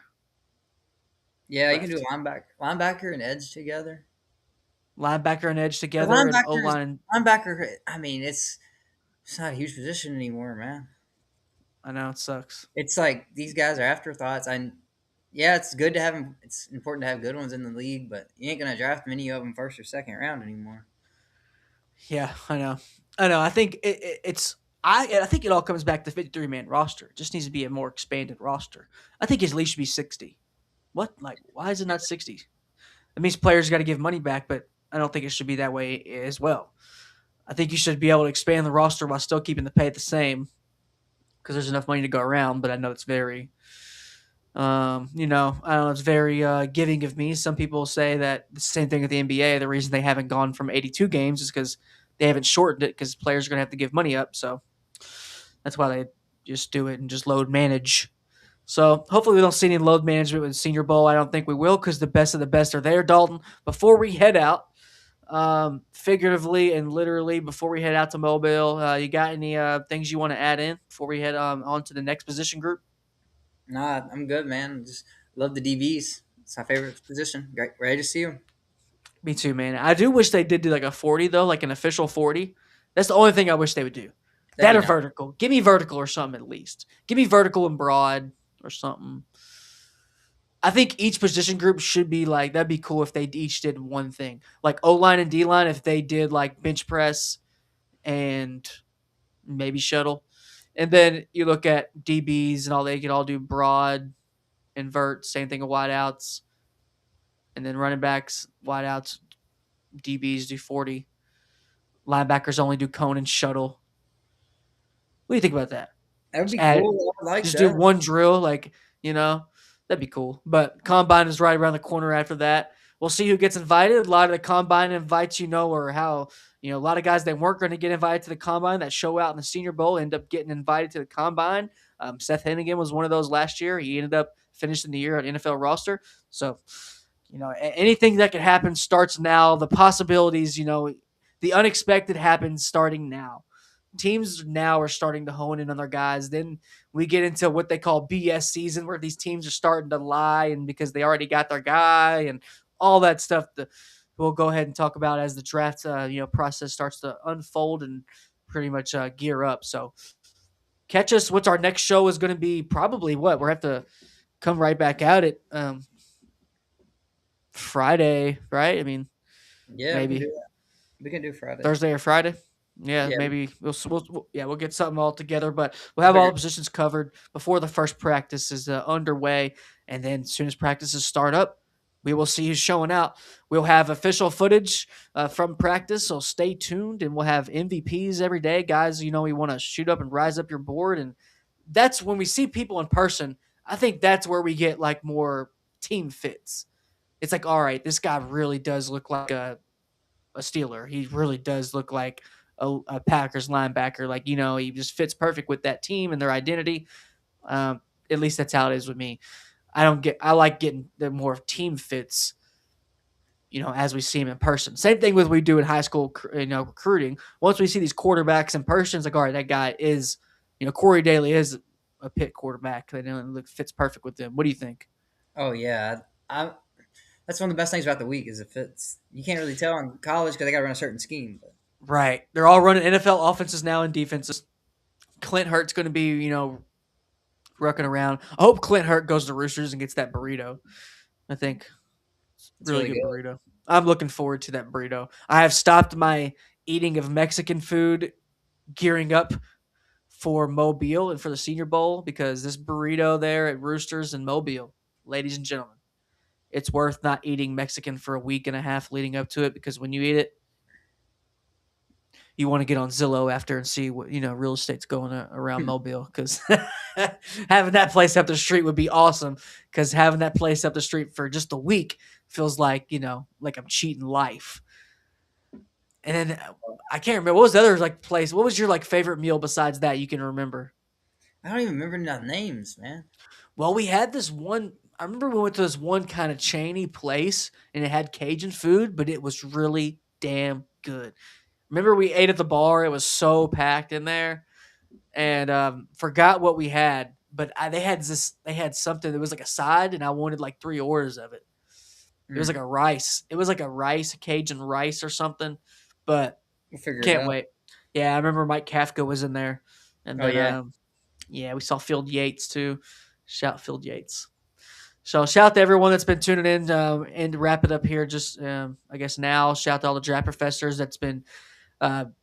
Yeah, you can do left. linebacker and edge together. Linebacker and edge The together, and O line. linebacker. I mean, it's not a huge position anymore, man. I know it sucks. It's like these guys are afterthoughts. Yeah, it's good to have them. It's important to have good ones in the league, but you ain't gonna draft many of them first or second round anymore. Yeah, I know. I know. I think it's. I think it all comes back to 53-man roster. It just needs to be a more expanded roster. I think his leash should be 60. What? Like, why is it not 60? It means players got to give money back, but I don't think it should be that way as well. I think you should be able to expand the roster while still keeping the pay the same because there's enough money to go around. But I know it's very, I don't know, it's very giving of me. Some people say that the same thing with the NBA. The reason they haven't gone from 82 games is because they haven't shortened it because players are going to have to give money up. So that's why they just do it and just load manage. So hopefully we don't see any load management with Senior Bowl. I don't think we will because the best of the best are there, Dalton. Before we head out, figuratively and literally before we head out to Mobile. You got any things you want to add in before we head on to the next position group? Nah, I'm good, man. Just love the DBs. It's my favorite position. Great, ready to see them. Me too, man. I do wish they did do like a 40 though, like an official 40. That's the only thing I wish they would do. That'd That be or nice. vertical. Give me vertical or something at least. Give me vertical and broad or something. I think each position group should be like that'd be cool if they each did one thing. Like O line and D line, if they did like bench press and maybe shuttle. And then you look at DBs and all they could all do broad, invert, same thing with wideouts. And then running backs, wideouts, DBs do 40. Linebackers only do cone and shuttle. What do you think about that? That would Just be add it. cool. I like Just do that. one drill, like, that'd be cool. But combine is right around the corner after that. We'll see who gets invited. A lot of the combine invites, or how, a lot of guys that weren't going to get invited to the combine that show out in the Senior Bowl end up getting invited to the combine. Seth Hennigan was one of those last year. He ended up finishing the year on NFL roster. So, anything that could happen starts now. The possibilities, the unexpected happens starting now. Teams now are starting to hone in on their guys. Then we get into what they call BS season, where these teams are starting to lie, and because they already got their guy and all that stuff. We'll go ahead and talk about as the draft, process starts to unfold and pretty much gear up. So catch us. What's our next show is going to be? Probably what we're have to come right back out at Friday, right? I mean, Yeah, we can do maybe that. We can do Friday. Thursday or Friday. Yeah, Yeah, maybe we'll get something all together, but we'll we'll have all figure. the positions covered before the first practice is underway, and then as soon as practices start up, we will see who's showing out. We'll have official footage from practice, so stay tuned, and we'll have MVPs every day, guys. We want to shoot up and rise up your board, and that's when we see people in person. I think that's where we get like more team fits. It's like, all right, this guy really does look like a Steeler. He really does look like a Packers linebacker. Like, he just fits perfect with that team and their identity. At least that's how it is with me. I like getting the more team fits, as we see them in person. Same thing with what we do in high school, recruiting. Once we see these quarterbacks in person, it's like, all right, that guy is, Corey Daly is a Pitt quarterback. And it fits perfect with them. What do you think? Oh yeah, I. That's one of the best things about the week is it fits. You can't really tell in college because they got to run a certain scheme. But Right. They're all running NFL offenses now and defenses. Clint Hurt's going to be, rucking around. I hope Clint Hurt goes to Roosters and gets that burrito. I think it's it's really really good good. burrito. I'm looking forward to that burrito. I have stopped my eating of Mexican food, gearing up for Mobile and for the Senior Bowl because this burrito there at Roosters and Mobile, ladies and gentlemen, it's worth not eating Mexican for a week and a half leading up to it because when you eat it, you want to get on Zillow after and see what real estate's going around Mobile because having that place up the street would be awesome. Because having that place up the street for just a week feels like like I'm cheating life. And then I can't remember what was the other like place. What was your like favorite meal besides that you can remember? I don't even remember enough names, man. Well, we had this one. I remember we went to this one kind of chainy place and it had Cajun food, but it was really damn good. Remember we ate at the bar? It was so packed in there, and forgot what we had. But they had this. They had something that was like a side, and I wanted like 3 orders of it. It was like Mm, a rice. It was like a rice, Cajun rice or something. But we'll figure it can't out. wait. Yeah, I remember Mike Kafka was in there, and Oh then yeah, yeah, we saw Field Yates too. Shout Field Yates. So shout out to everyone that's been tuning in, and to wrap it up here. Just I guess now, shout out to all the draft professors that's been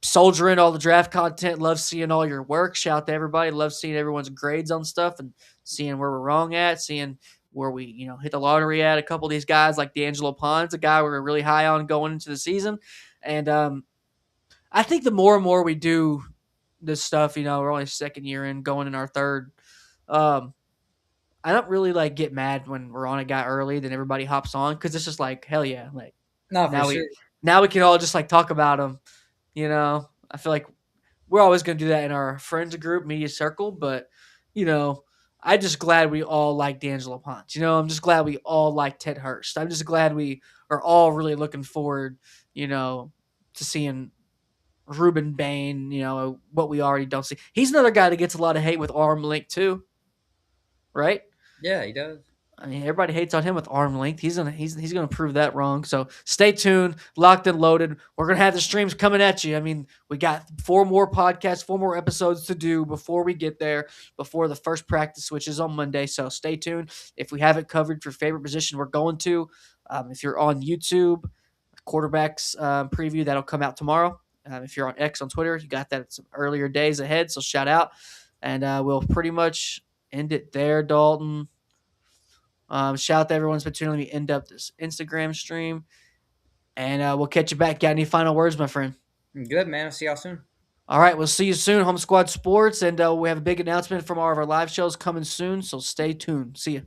soldiering all the draft content. Love seeing all your work. Shout out to everybody. Love seeing everyone's grades on stuff and seeing where we're wrong at, seeing where we hit the lottery at. A couple of these guys like D'Angelo Pons, a guy we're really high on going into the season, and I think the more and more we do this stuff, we're only second year in, going in our third. Um, I don't really like get mad when we're on a guy early, then everybody hops on because it's just like hell yeah, like no, for now sure. we can all just like talk about him. I feel like we're always going to do that in our friends group, media circle, but you know, I'm just glad we all like D'Angelo Ponce. I'm just glad we all like Ted Hurst. I'm just glad we are all really looking forward, to seeing Ruben Bain, what we already don't see. He's another guy that gets a lot of hate with arm length too, right? Yeah, he does. I mean, everybody hates on him with arm length. He's gonna prove that wrong. So stay tuned, locked and loaded. We're gonna have the streams coming at you. I mean, we got 4 more podcasts, 4 more episodes to do before we get there, before the first practice, which is on Monday. So stay tuned. If we haven't covered your favorite position, we're going to. If you're on YouTube, quarterbacks preview that'll come out tomorrow. If you're on X on Twitter, you got that some earlier days ahead. So shout out, and we'll pretty much end it there, Dalton. Shout out to everyone's been tuning. Let me end up this Instagram stream, and we'll catch you back. Got any final words, my friend? Good, man. I'll see y'all soon. All right, we'll see you soon, Home Squad Sports, and we have a big announcement from all of our live shows coming soon, so stay tuned. See you.